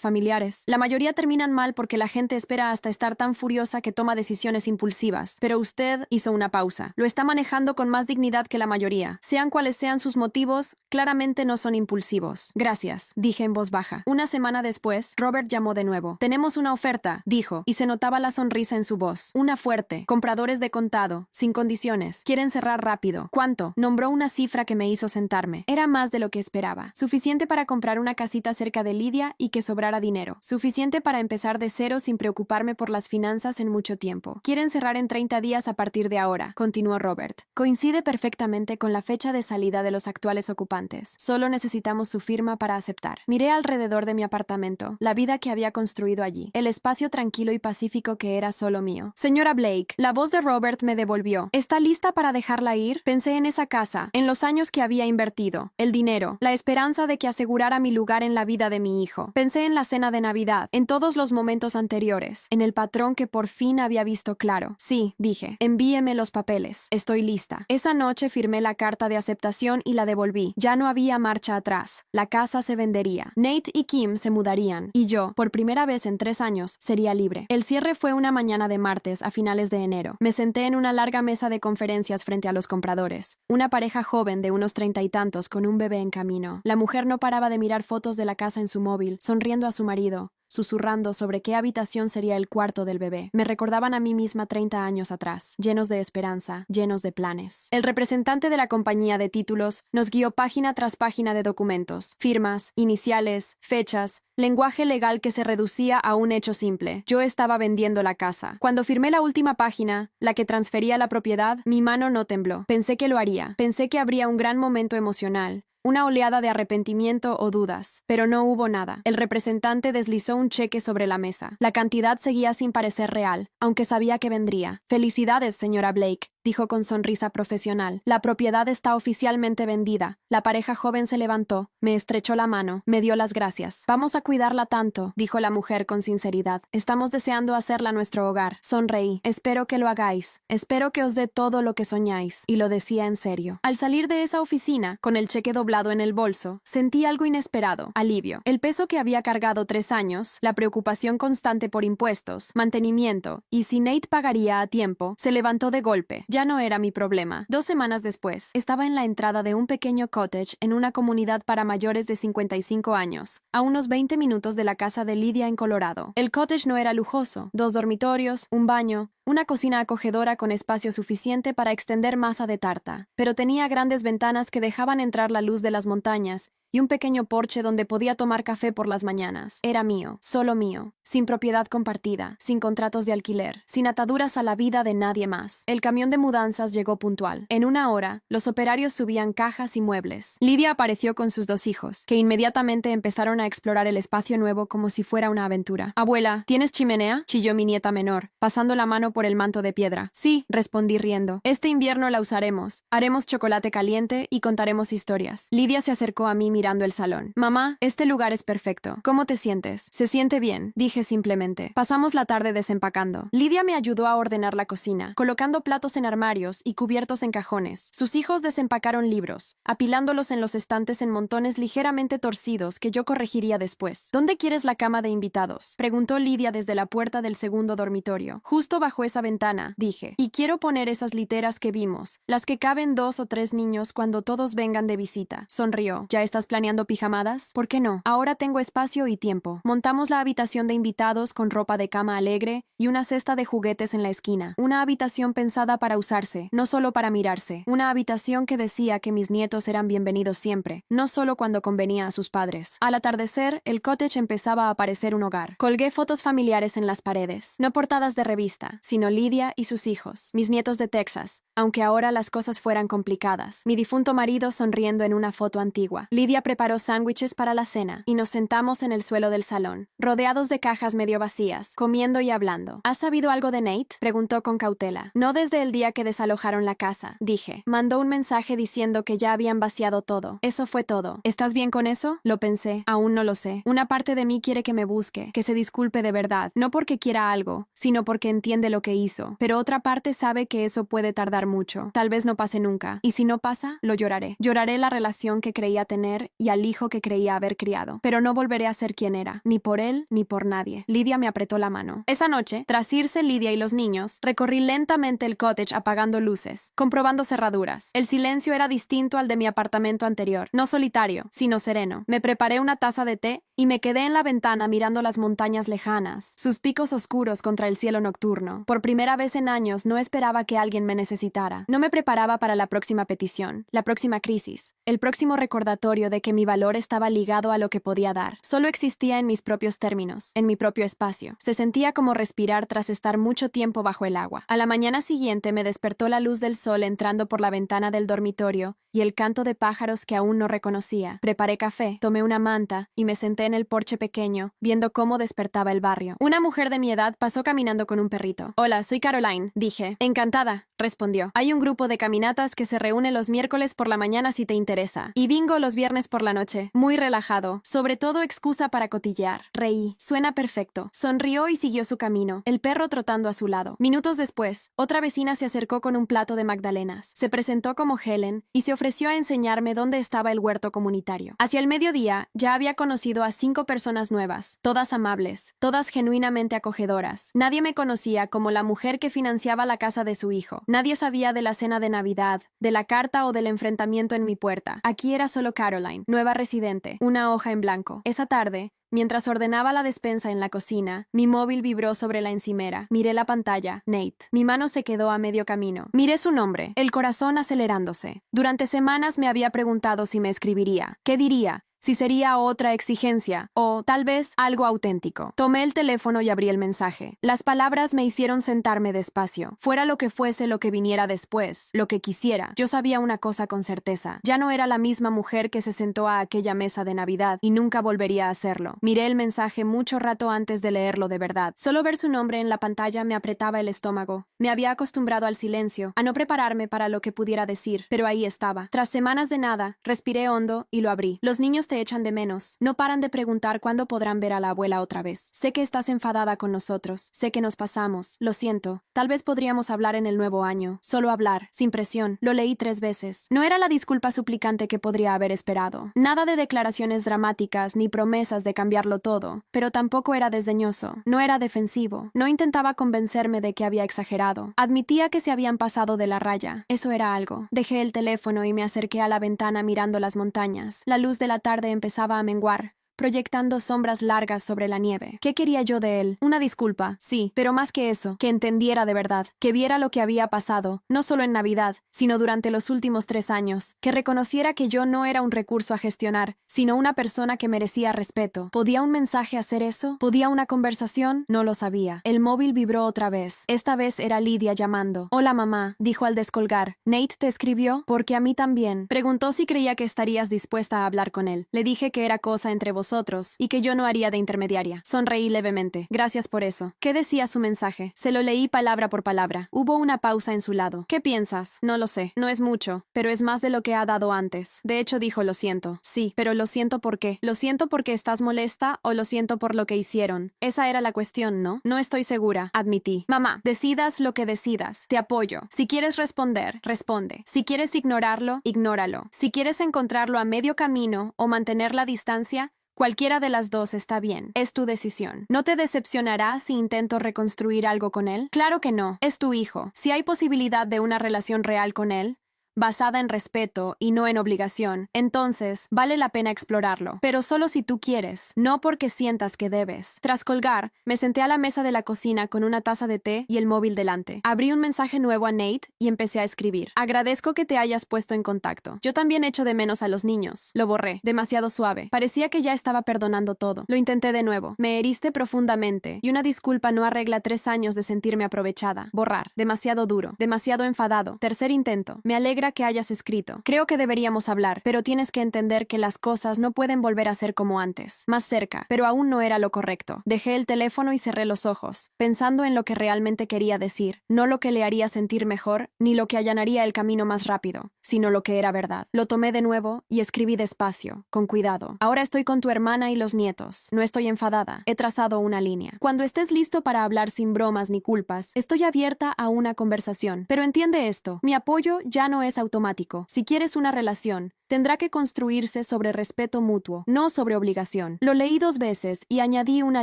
familiares. La mayoría terminan mal porque la gente espera hasta estar tan furiosa que toma decisiones impulsivas. Pero usted hizo una pausa. Lo está manejando con más dignidad que la mayoría. Sean cuales sean sus motivos, claramente no son impulsivos. Gracias, dije en voz baja. Una semana después, Robert llamó de nuevo. «Tenemos una oferta», dijo, y se notaba la sonrisa en su voz. «Una fuerte. Compradores de contado, sin condiciones. Quieren cerrar rápido». «¿Cuánto?» Nombró una cifra que me hizo sentarme. Era más de lo que esperaba. Suficiente para comprar una casita cerca de Lidia y que sobrara dinero. Suficiente para empezar de cero sin preocuparme por las finanzas en mucho tiempo. «Quieren cerrar en 30 días a partir de ahora», continuó Robert. «Coincide perfectamente con la fecha de salida de los actuales ocupantes. Solo necesitamos su firma para aceptar». Miré alrededor de mi apartamento, la vida que había construido allí, el espacio tranquilo y pacífico que era solo mío. «Señora Blake», la voz de Robert me devolvió. «¿Está lista para dejarla ir?» Pensé en esa casa, en los años que había invertido, el dinero, la esperanza de que asegurara mi lugar en la vida de mi hijo. Pensé en la cena de Navidad, en todos los momentos anteriores, en el patrón que por fin había visto claro. «Sí», dije, «envíeme los papeles. Estoy lista». Esa noche firmé la carta de aceptación y la devolví. Ya no había marcha atrás. La casa se vendería. Nate y Kim se mudarían, y yo, por primera vez en 3 años, sería libre. El cierre fue una mañana de martes a finales de enero. Me senté en una larga mesa de conferencias frente a los compradores. Una pareja joven de unos 30 y tantos con un bebé en camino. La mujer no paraba de mirar fotos de la casa en su móvil, sonriendo a su marido, susurrando sobre qué habitación sería el cuarto del bebé. Me recordaban a mí misma 30 años atrás, llenos de esperanza, llenos de planes. El representante de la compañía de títulos nos guió página tras página de documentos, firmas, iniciales, fechas, lenguaje legal que se reducía a un hecho simple. Yo estaba vendiendo la casa. Cuando firmé la última página, la que transfería la propiedad, mi mano no tembló. Pensé que lo haría. Pensé que habría un gran momento emocional. Una oleada de arrepentimiento o dudas, pero no hubo nada. El representante deslizó un cheque sobre la mesa. La cantidad seguía sin parecer real, aunque sabía que vendría. «Felicidades, señora Blake», dijo con sonrisa profesional. «La propiedad está oficialmente vendida». La pareja joven se levantó, me estrechó la mano, me dio las gracias. «Vamos a cuidarla tanto», dijo la mujer con sinceridad. «Estamos deseando hacerla nuestro hogar». Sonreí. «Espero que lo hagáis. Espero que os dé todo lo que soñáis». Y lo decía en serio. Al salir de esa oficina, con el cheque doblado en el bolso, sentí algo inesperado, alivio. El peso que había cargado 3 años, la preocupación constante por impuestos, mantenimiento, y si Nate pagaría a tiempo, se levantó de golpe. Ya no era mi problema. 2 semanas después, estaba en la entrada de un pequeño cottage en una comunidad para mayores de 55 años, a unos 20 minutos de la casa de Lydia en Colorado. El cottage no era lujoso: 2 dormitorios, un baño, una cocina acogedora con espacio suficiente para extender masa de tarta, pero tenía grandes ventanas que dejaban entrar la luz de las montañas y un pequeño porche donde podía tomar café por las mañanas. Era mío, solo mío, sin propiedad compartida, sin contratos de alquiler, sin ataduras a la vida de nadie más. El camión de mudanzas llegó puntual. En 1 hora, los operarios subían cajas y muebles. Lydia apareció con sus 2 hijos, que inmediatamente empezaron a explorar el espacio nuevo como si fuera una aventura. «Abuela, ¿tienes chimenea?», chilló mi nieta menor, pasando la mano por el manto de piedra. «Sí», respondí riendo. «Este invierno la usaremos. Haremos chocolate caliente y contaremos historias». Lydia se acercó a mí mirando el salón. «Mamá, este lugar es perfecto. ¿Cómo te sientes?». «Se siente bien», dije simplemente. Pasamos la tarde desempacando. Lydia me ayudó a ordenar la cocina, colocando platos en armarios y cubiertos en cajones. Sus hijos desempacaron libros, apilándolos en los estantes en montones ligeramente torcidos que yo corregiría después. «¿Dónde quieres la cama de invitados?», preguntó Lydia desde la puerta del segundo dormitorio. «Justo bajo esa ventana», dije. «Y quiero poner esas literas que vimos, las que caben 2 o 3 niños cuando todos vengan de visita». Sonrió. «¿Ya estás planeando pijamadas?». «¿Por qué no? Ahora tengo espacio y tiempo». Montamos la habitación de invitados con ropa de cama alegre y una cesta de juguetes en la esquina. Una habitación pensada para usarse, no solo para mirarse. Una habitación que decía que mis nietos eran bienvenidos siempre, no solo cuando convenía a sus padres. Al atardecer, el cottage empezaba a parecer un hogar. Colgué fotos familiares en las paredes, no portadas de revista, sino Lydia y sus hijos, mis nietos de Texas, aunque ahora las cosas fueran complicadas. Mi difunto marido sonriendo en una foto antigua. Lydia preparó sándwiches para la cena y nos sentamos en el suelo del salón, rodeados de cajas medio vacías, comiendo y hablando. «¿Has sabido algo de Nate?», preguntó con cautela. «No desde el día que desalojaron la casa», dije. «Mandó un mensaje diciendo que ya habían vaciado todo. Eso fue todo». «¿Estás bien con eso?». Lo pensé. «Aún no lo sé. Una parte de mí quiere que me busque, que se disculpe de verdad, no porque quiera algo, sino porque entiende lo que hizo. Pero otra parte sabe que eso puede tardar mucho. Tal vez no pase nunca. Y si no pasa, lo lloraré. Lloraré la relación que creía tener y al hijo que creía haber criado. Pero no volveré a ser quien era, ni por él ni por nadie». Lydia me apretó la mano. Esa noche, tras irse Lydia y los niños, recorrí lentamente el cottage apagando luces, comprobando cerraduras. El silencio era distinto al de mi apartamento anterior. No solitario, sino sereno. Me preparé una taza de té y me quedé en la ventana mirando las montañas lejanas, sus picos oscuros contra el cielo nocturno. Por primera vez en años no esperaba que alguien me necesitara. No me preparaba para la próxima petición, la próxima crisis, el próximo recordatorio de que mi valor estaba ligado a lo que podía dar. Solo existía en mis propios términos, en mi propio espacio. Se sentía como respirar tras estar mucho tiempo bajo el agua. A la mañana siguiente me despertó la luz del sol entrando por la ventana del dormitorio y el canto de pájaros que aún no reconocía. Preparé café, tomé una manta y me senté en el porche pequeño, viendo cómo despertaba el barrio. Una mujer de mi edad pasó caminando con un perrito. «Hola, soy Caroline», dije. «Encantada», respondió. «Hay un grupo de caminatas que se reúne los miércoles por la mañana si te interesa. Y bingo los viernes por la noche. Muy relajado. Sobre todo excusa para cotillear». Reí. «Suena perfecto». Sonrió y siguió su camino, el perro trotando a su lado. Minutos después, otra vecina se acercó con un plato de magdalenas. Se presentó como Helen y se ofreció a enseñarme dónde estaba el huerto comunitario. Hacia el mediodía, ya había conocido a 5 personas nuevas, todas amables, todas genuinamente acogedoras. Nadie me conocía como la mujer que financiaba la casa de su hijo. Nadie sabía de la cena de Navidad, de la carta o del enfrentamiento en mi puerta. Aquí era solo Caroline, nueva residente, una hoja en blanco. Esa tarde, mientras ordenaba la despensa en la cocina, mi móvil vibró sobre la encimera. Miré la pantalla. Nate. Mi mano se quedó a medio camino. Miré su nombre, el corazón acelerándose. Durante semanas me había preguntado si me escribiría. ¿Qué diría? Si sería otra exigencia, o tal vez algo auténtico. Tomé el teléfono y abrí el mensaje. Las palabras me hicieron sentarme despacio. Fuera lo que fuese lo que viniera después, lo que quisiera. Yo sabía una cosa con certeza. Ya no era la misma mujer que se sentó a aquella mesa de Navidad y nunca volvería a hacerlo. Miré el mensaje mucho rato antes de leerlo de verdad. Solo ver su nombre en la pantalla me apretaba el estómago. Me había acostumbrado al silencio, a no prepararme para lo que pudiera decir, pero ahí estaba. Tras semanas de nada, respiré hondo y lo abrí. Los niños te echan de menos. No paran de preguntar cuándo podrán ver a la abuela otra vez. Sé que estás enfadada con nosotros. Sé que nos pasamos. Lo siento. Tal vez podríamos hablar en el nuevo año. Solo hablar, sin presión. Lo leí 3 veces. No era la disculpa suplicante que podría haber esperado. Nada de declaraciones dramáticas ni promesas de cambiarlo todo. Pero tampoco era desdeñoso. No era defensivo. No intentaba convencerme de que había exagerado. Admitía que se habían pasado de la raya. Eso era algo. Dejé el teléfono y me acerqué a la ventana mirando las montañas. La luz de la tarde empezaba a menguar, proyectando sombras largas sobre la nieve. ¿Qué quería yo de él? Una disculpa, sí, pero más que eso, que entendiera de verdad, que viera lo que había pasado, no solo en Navidad, sino durante los últimos 3 años, que reconociera que yo no era un recurso a gestionar, sino una persona que merecía respeto. ¿Podía un mensaje hacer eso? ¿Podía una conversación? No lo sabía. El móvil vibró otra vez. Esta vez era Lidia llamando. Hola mamá, dijo al descolgar. ¿Nate te escribió? Porque a mí también. Preguntó si creía que estarías dispuesta a hablar con él. Le dije que era cosa entre vosotros y que yo no haría de intermediaria. Sonreí levemente. Gracias por eso. ¿Qué decía su mensaje? Se lo leí palabra por palabra. Hubo una pausa en su lado. ¿Qué piensas? No lo sé. No es mucho, pero es más de lo que ha dado antes. De hecho, dijo lo siento. Sí, pero lo siento ¿por qué? ¿Lo siento porque estás molesta o lo siento por lo que hicieron? Esa era la cuestión, ¿no? No estoy segura, admití. Mamá, decidas lo que decidas. Te apoyo. Si quieres responder, responde. Si quieres ignorarlo, ignóralo. Si quieres encontrarlo a medio camino o mantener la distancia, cualquiera de las dos está bien. Es tu decisión. ¿No te decepcionará si intento reconstruir algo con él? Claro que no. Es tu hijo. Si hay posibilidad de una relación real con él, basada en respeto y no en obligación, entonces vale la pena explorarlo, pero solo si tú quieres, no porque sientas que debes. Tras colgar, me senté a la mesa de la cocina con una taza de té y el móvil delante. Abrí un mensaje nuevo a Nate y empecé a escribir. Agradezco que te hayas puesto en contacto. Yo también echo de menos a los niños. Lo borré, demasiado suave. Parecía que ya estaba perdonando todo. Lo intenté de nuevo. Me heriste profundamente y una disculpa no arregla 3 años de sentirme aprovechada. Borrar, demasiado duro, demasiado enfadado. Tercer intento. Me alegra que hayas escrito. Creo que deberíamos hablar, pero tienes que entender que las cosas no pueden volver a ser como antes. Más cerca, pero aún no era lo correcto. Dejé el teléfono y cerré los ojos, pensando en lo que realmente quería decir, no lo que le haría sentir mejor, ni lo que allanaría el camino más rápido, sino lo que era verdad. Lo tomé de nuevo y escribí despacio, con cuidado. Ahora estoy con tu hermana y los nietos. No estoy enfadada. He trazado una línea. Cuando estés listo para hablar sin bromas ni culpas, estoy abierta a una conversación. Pero entiende esto, mi apoyo ya no es automático. Si quieres una relación, tendrá que construirse sobre respeto mutuo, no sobre obligación. Lo leí 2 veces y añadí una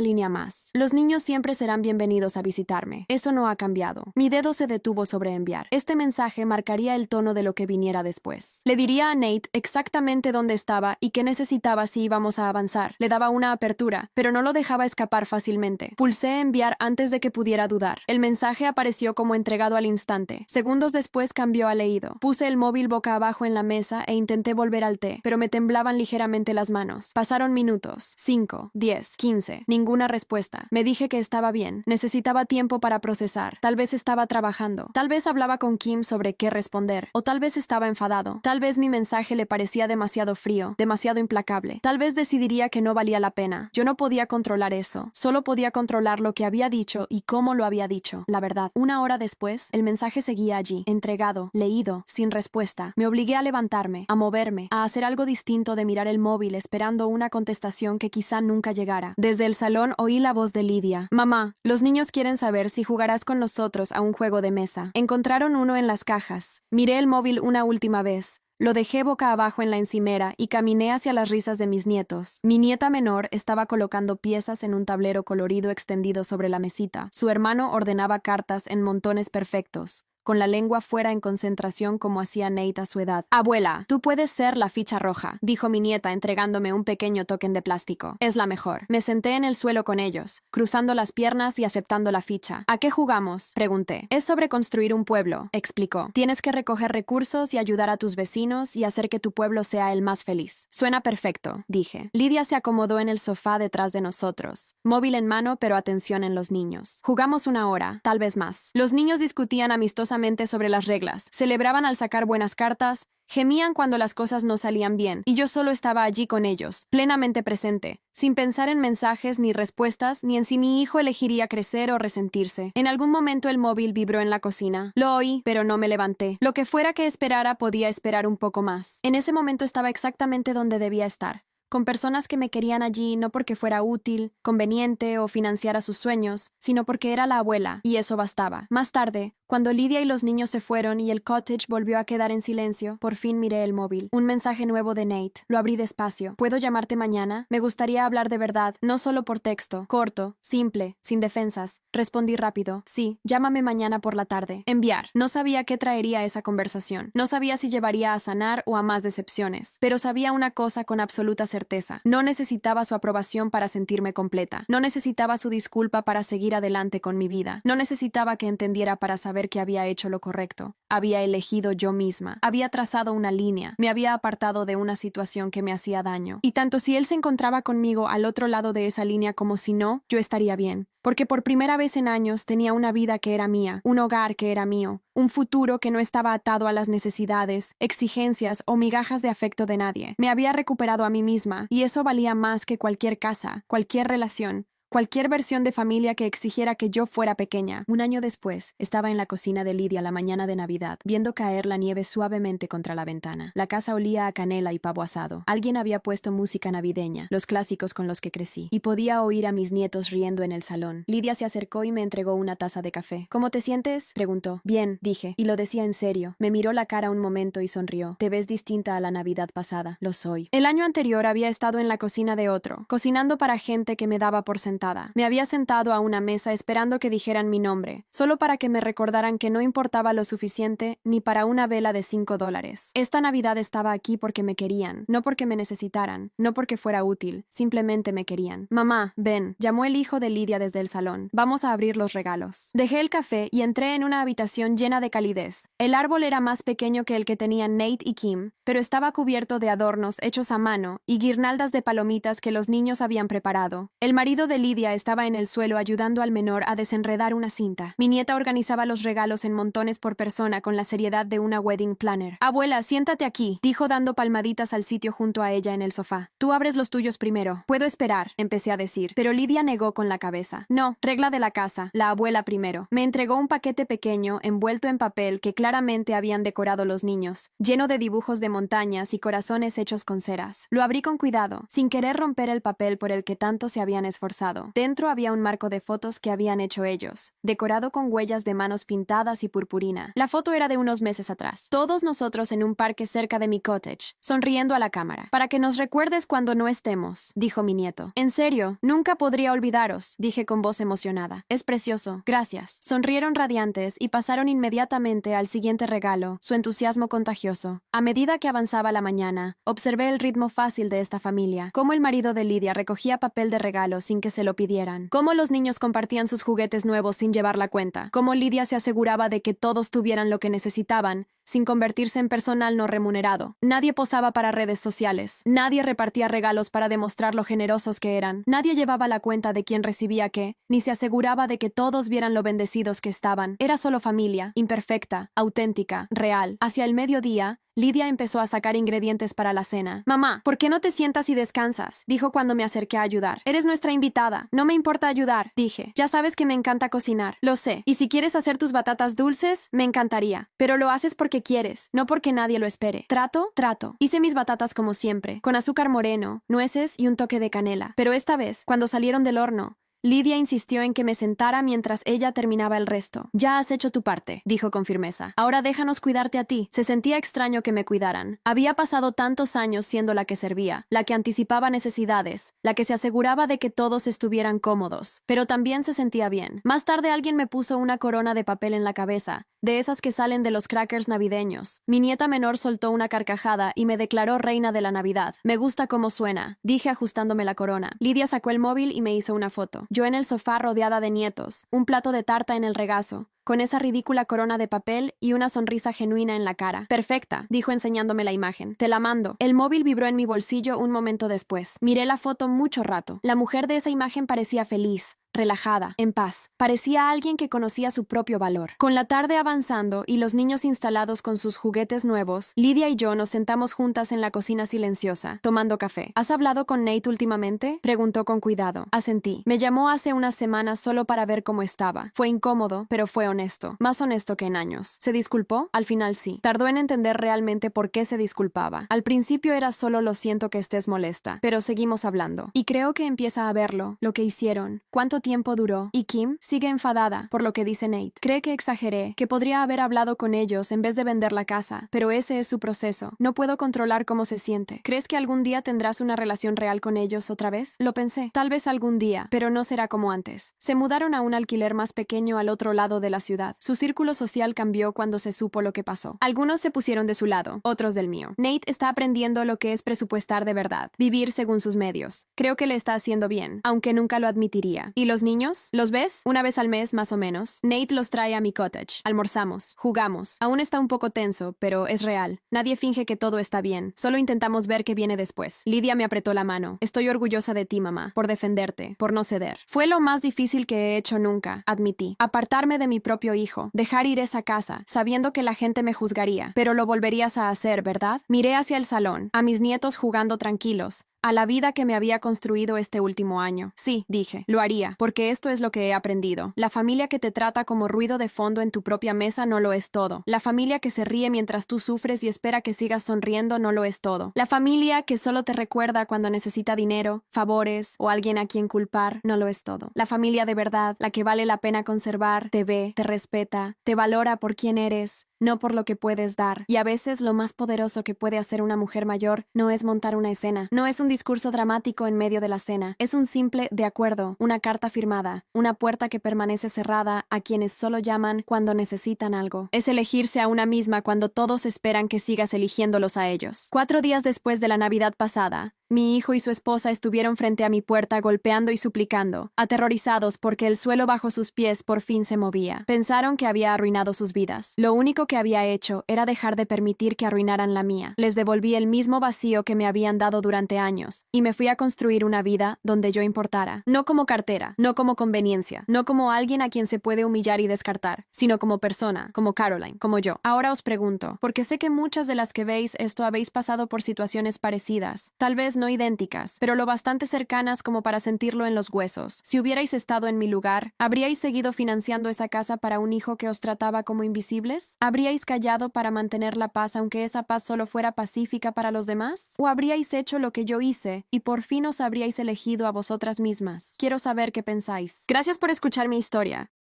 línea más. Los niños siempre serán bienvenidos a visitarme. Eso no ha cambiado. Mi dedo se detuvo sobre enviar. Este mensaje marcaría el tono de lo que viniera después. Le diría a Nate exactamente dónde estaba y qué necesitaba si íbamos a avanzar. Le daba una apertura, pero no lo dejaba escapar fácilmente. Pulsé enviar antes de que pudiera dudar. El mensaje apareció como entregado al instante. Segundos después cambió a leído. Puse el móvil boca abajo en la mesa e intenté volver al té, pero me temblaban ligeramente las manos. Pasaron minutos. 5, 10, 15. Ninguna respuesta. Me dije que estaba bien. Necesitaba tiempo para procesar. Tal vez estaba trabajando. Tal vez hablaba con Kim sobre qué responder. O tal vez estaba enfadado. Tal vez mi mensaje le parecía demasiado frío, demasiado implacable. Tal vez decidiría que no valía la pena. Yo no podía controlar eso. Solo podía controlar lo que había dicho y cómo lo había dicho. La verdad. 1 hora después, el mensaje seguía allí, entregado, leído, sin respuesta. Me obligué a levantarme, a moverme, a hacer algo distinto de mirar el móvil esperando una contestación que quizá nunca llegara. Desde el salón oí la voz de Lidia. Mamá, los niños quieren saber si jugarás con nosotros a un juego de mesa. Encontraron uno en las cajas. Miré el móvil una última vez. Lo dejé boca abajo en la encimera y caminé hacia las risas de mis nietos. Mi nieta menor estaba colocando piezas en un tablero colorido extendido sobre la mesita. Su hermano ordenaba cartas en montones perfectos, con la lengua fuera en concentración como hacía Nate a su edad. Abuela, tú puedes ser la ficha roja, dijo mi nieta entregándome un pequeño token de plástico. Es la mejor. Me senté en el suelo con ellos, cruzando las piernas y aceptando la ficha. ¿A qué jugamos?, pregunté. Es sobre construir un pueblo, explicó. Tienes que recoger recursos y ayudar a tus vecinos y hacer que tu pueblo sea el más feliz. Suena perfecto, dije. Lidia se acomodó en el sofá detrás de nosotros, móvil en mano pero atención en los niños. Jugamos 1 hora, tal vez más. Los niños discutían amistosamente sobre las reglas, celebraban al sacar buenas cartas, gemían cuando las cosas no salían bien, y yo solo estaba allí con ellos, plenamente presente, sin pensar en mensajes ni respuestas, ni en si mi hijo elegiría crecer o resentirse. En algún momento el móvil vibró en la cocina. Lo oí, pero no me levanté. Lo que fuera que esperara podía esperar un poco más. En ese momento estaba exactamente donde debía estar, con personas que me querían allí no porque fuera útil, conveniente o financiara sus sueños, sino porque era la abuela, y eso bastaba. Más tarde, cuando Lydia y los niños se fueron y el cottage volvió a quedar en silencio, por fin miré el móvil. Un mensaje nuevo de Nate. Lo abrí despacio. ¿Puedo llamarte mañana? Me gustaría hablar de verdad, no solo por texto. Corto, simple, sin defensas. Respondí rápido. Sí, llámame mañana por la tarde. Enviar. No sabía qué traería esa conversación. No sabía si llevaría a sanar o a más decepciones. Pero sabía una cosa con absoluta certeza. No necesitaba su aprobación para sentirme completa. No necesitaba su disculpa para seguir adelante con mi vida. No necesitaba que entendiera para saber que había hecho lo correcto. Había elegido yo misma. Había trazado una línea. Me había apartado de una situación que me hacía daño. Y tanto si él se encontraba conmigo al otro lado de esa línea como si no, yo estaría bien. Porque por primera vez en años tenía una vida que era mía, un hogar que era mío, un futuro que no estaba atado a las necesidades, exigencias o migajas de afecto de nadie. Me había recuperado a mí misma, y eso valía más que cualquier casa, cualquier relación, cualquier versión de familia que exigiera que yo fuera pequeña. Un año después, estaba en la cocina de Lydia la mañana de Navidad, viendo caer la nieve suavemente contra la ventana. La casa olía a canela y pavo asado. Alguien había puesto música navideña, los clásicos con los que crecí, y podía oír a mis nietos riendo en el salón. Lydia se acercó y me entregó una taza de café. ¿Cómo te sientes?, preguntó. Bien, dije, y lo decía en serio. Me miró la cara un momento y sonrió. Te ves distinta a la Navidad pasada. Lo soy. El año anterior había estado en la cocina de otro, cocinando para gente que me daba por sentada. Me había sentado a una mesa esperando que dijeran mi nombre, solo para que me recordaran que no importaba lo suficiente ni para una vela de $5. Esta Navidad estaba aquí porque me querían, no porque me necesitaran, no porque fuera útil, simplemente me querían. Mamá, ven, llamó el hijo de Lydia desde el salón. Vamos a abrir los regalos. Dejé el café y entré en una habitación llena de calidez. El árbol era más pequeño que el que tenían Nate y Kim, pero estaba cubierto de adornos hechos a mano y guirnaldas de palomitas que los niños habían preparado. El marido de Lydia estaba en el suelo ayudando al menor a desenredar una cinta. Mi nieta organizaba los regalos en montones por persona con la seriedad de una wedding planner. Abuela, siéntate aquí, dijo dando palmaditas al sitio junto a ella en el sofá. Tú abres los tuyos primero. Puedo esperar, empecé a decir, pero Lydia negó con la cabeza. No, regla de la casa, la abuela primero. Me entregó un paquete pequeño, envuelto en papel que claramente habían decorado los niños, lleno de dibujos de montañas y corazones hechos con ceras. Lo abrí con cuidado, sin querer romper el papel por el que tanto se habían esforzado. Dentro había un marco de fotos que habían hecho ellos, decorado con huellas de manos pintadas y purpurina. La foto era de unos meses atrás. Todos nosotros en un parque cerca de mi cottage, sonriendo a la cámara. Para que nos recuerdes cuando no estemos, dijo mi nieto. En serio, nunca podría olvidaros, dije con voz emocionada. Es precioso, gracias. Sonrieron radiantes y pasaron inmediatamente al siguiente regalo, su entusiasmo contagioso. A medida que avanzaba la mañana, observé el ritmo fácil de esta familia, cómo el marido de Lydia recogía papel de regalo sin que se lo pidieran, cómo los niños compartían sus juguetes nuevos sin llevar la cuenta, cómo Lydia se aseguraba de que todos tuvieran lo que necesitaban, sin convertirse en personal no remunerado. Nadie posaba para redes sociales, nadie repartía regalos para demostrar lo generosos que eran, nadie llevaba la cuenta de quién recibía qué, ni se aseguraba de que todos vieran lo bendecidos que estaban. Era solo familia, imperfecta, auténtica, real. Hacia el mediodía, Lydia empezó a sacar ingredientes para la cena. Mamá, ¿por qué no te sientas y descansas?, dijo cuando me acerqué a ayudar. Eres nuestra invitada. No me importa ayudar, dije. Ya sabes que me encanta cocinar. Lo sé. Y si quieres hacer tus batatas dulces, me encantaría. Pero lo haces porque quieres, no porque nadie lo espere. ¿Trato? Trato. Hice mis batatas como siempre, con azúcar moreno, nueces y un toque de canela. Pero esta vez, cuando salieron del horno, Lydia insistió en que me sentara mientras ella terminaba el resto. Ya has hecho tu parte, dijo con firmeza. Ahora déjanos cuidarte a ti. Se sentía extraño que me cuidaran. Había pasado tantos años siendo la que servía, la que anticipaba necesidades, la que se aseguraba de que todos estuvieran cómodos. Pero también se sentía bien. Más tarde alguien me puso una corona de papel en la cabeza, de esas que salen de los crackers navideños. Mi nieta menor soltó una carcajada y me declaró reina de la Navidad. Me gusta cómo suena, dije ajustándome la corona. Lydia sacó el móvil y me hizo una foto. Yo en el sofá rodeada de nietos, un plato de tarta en el regazo, con esa ridícula corona de papel y una sonrisa genuina en la cara. Perfecta, dijo enseñándome la imagen. Te la mando. El móvil vibró en mi bolsillo un momento después. Miré la foto mucho rato. La mujer de esa imagen parecía feliz, relajada, en paz. Parecía alguien que conocía su propio valor. Con la tarde avanzando y los niños instalados con sus juguetes nuevos, Lydia y yo nos sentamos juntas en la cocina silenciosa, tomando café. ¿Has hablado con Nate últimamente?, preguntó con cuidado. Asentí. Me llamó hace unas semanas solo para ver cómo estaba. Fue incómodo, pero fue honesto. honesto, más honesto que en años. ¿Se disculpó? Al final sí. Tardó en entender realmente por qué se disculpaba. Al principio era solo lo siento que estés molesta, pero seguimos hablando. Y creo que empieza a verlo, lo que hicieron, cuánto tiempo duró. Y Kim sigue enfadada por lo que dice Nate. Cree que exageré, que podría haber hablado con ellos en vez de vender la casa, pero ese es su proceso. No puedo controlar cómo se siente. ¿Crees que algún día tendrás una relación real con ellos otra vez? Lo pensé. Tal vez algún día, pero no será como antes. Se mudaron a un alquiler más pequeño al otro lado de la ciudad. Su círculo social cambió cuando se supo lo que pasó. Algunos se pusieron de su lado, otros del mío. Nate está aprendiendo lo que es presupuestar de verdad, vivir según sus medios. Creo que le está haciendo bien, aunque nunca lo admitiría. ¿Y los niños? ¿Los ves? Una vez al mes, más o menos. Nate los trae a mi cottage. Almorzamos, jugamos. Aún está un poco tenso, pero es real. Nadie finge que todo está bien. Solo intentamos ver qué viene después. Lidia me apretó la mano. Estoy orgullosa de ti, mamá, por defenderte, por no ceder. Fue lo más difícil que he hecho nunca, admití. Apartarme de mi propio hijo, dejar ir esa casa, sabiendo que la gente me juzgaría. Pero lo volverías a hacer, ¿verdad? Miré hacia el salón, a mis nietos jugando tranquilos, a la vida que me había construido este último año. Sí, dije, lo haría, porque esto es lo que he aprendido. La familia que te trata como ruido de fondo en tu propia mesa no lo es todo. La familia que se ríe mientras tú sufres y espera que sigas sonriendo no lo es todo. La familia que solo te recuerda cuando necesita dinero, favores o alguien a quien culpar no lo es todo. La familia de verdad, la que vale la pena conservar, te ve, te respeta, te valora por quién eres, no por lo que puedes dar. Y a veces lo más poderoso que puede hacer una mujer mayor no es montar una escena, no es un discurso dramático en medio de la cena, es un simple de acuerdo, una carta firmada, una puerta que permanece cerrada a quienes solo llaman cuando necesitan algo. Es elegirse a una misma cuando todos esperan que sigas eligiéndolos a ellos. 4 días después de la Navidad pasada, mi hijo y su esposa estuvieron frente a mi puerta golpeando y suplicando, aterrorizados porque el suelo bajo sus pies por fin se movía. Pensaron que había arruinado sus vidas. Lo único que había hecho era dejar de permitir que arruinaran la mía. Les devolví el mismo vacío que me habían dado durante años, y me fui a construir una vida donde yo importara. No como cartera, no como conveniencia, no como alguien a quien se puede humillar y descartar, sino como persona, como Caroline, como yo. Ahora os pregunto, porque sé que muchas de las que veis esto habéis pasado por situaciones parecidas, tal vez no idénticas, pero lo bastante cercanas como para sentirlo en los huesos. Si hubierais estado en mi lugar, ¿habríais seguido financiando esa casa para un hijo que os trataba como invisibles? ¿Habríais callado para mantener la paz aunque esa paz solo fuera pacífica para los demás? ¿O habríais hecho lo que yo hice y por fin os habríais elegido a vosotras mismas? Quiero saber qué pensáis. Gracias por escuchar mi historia.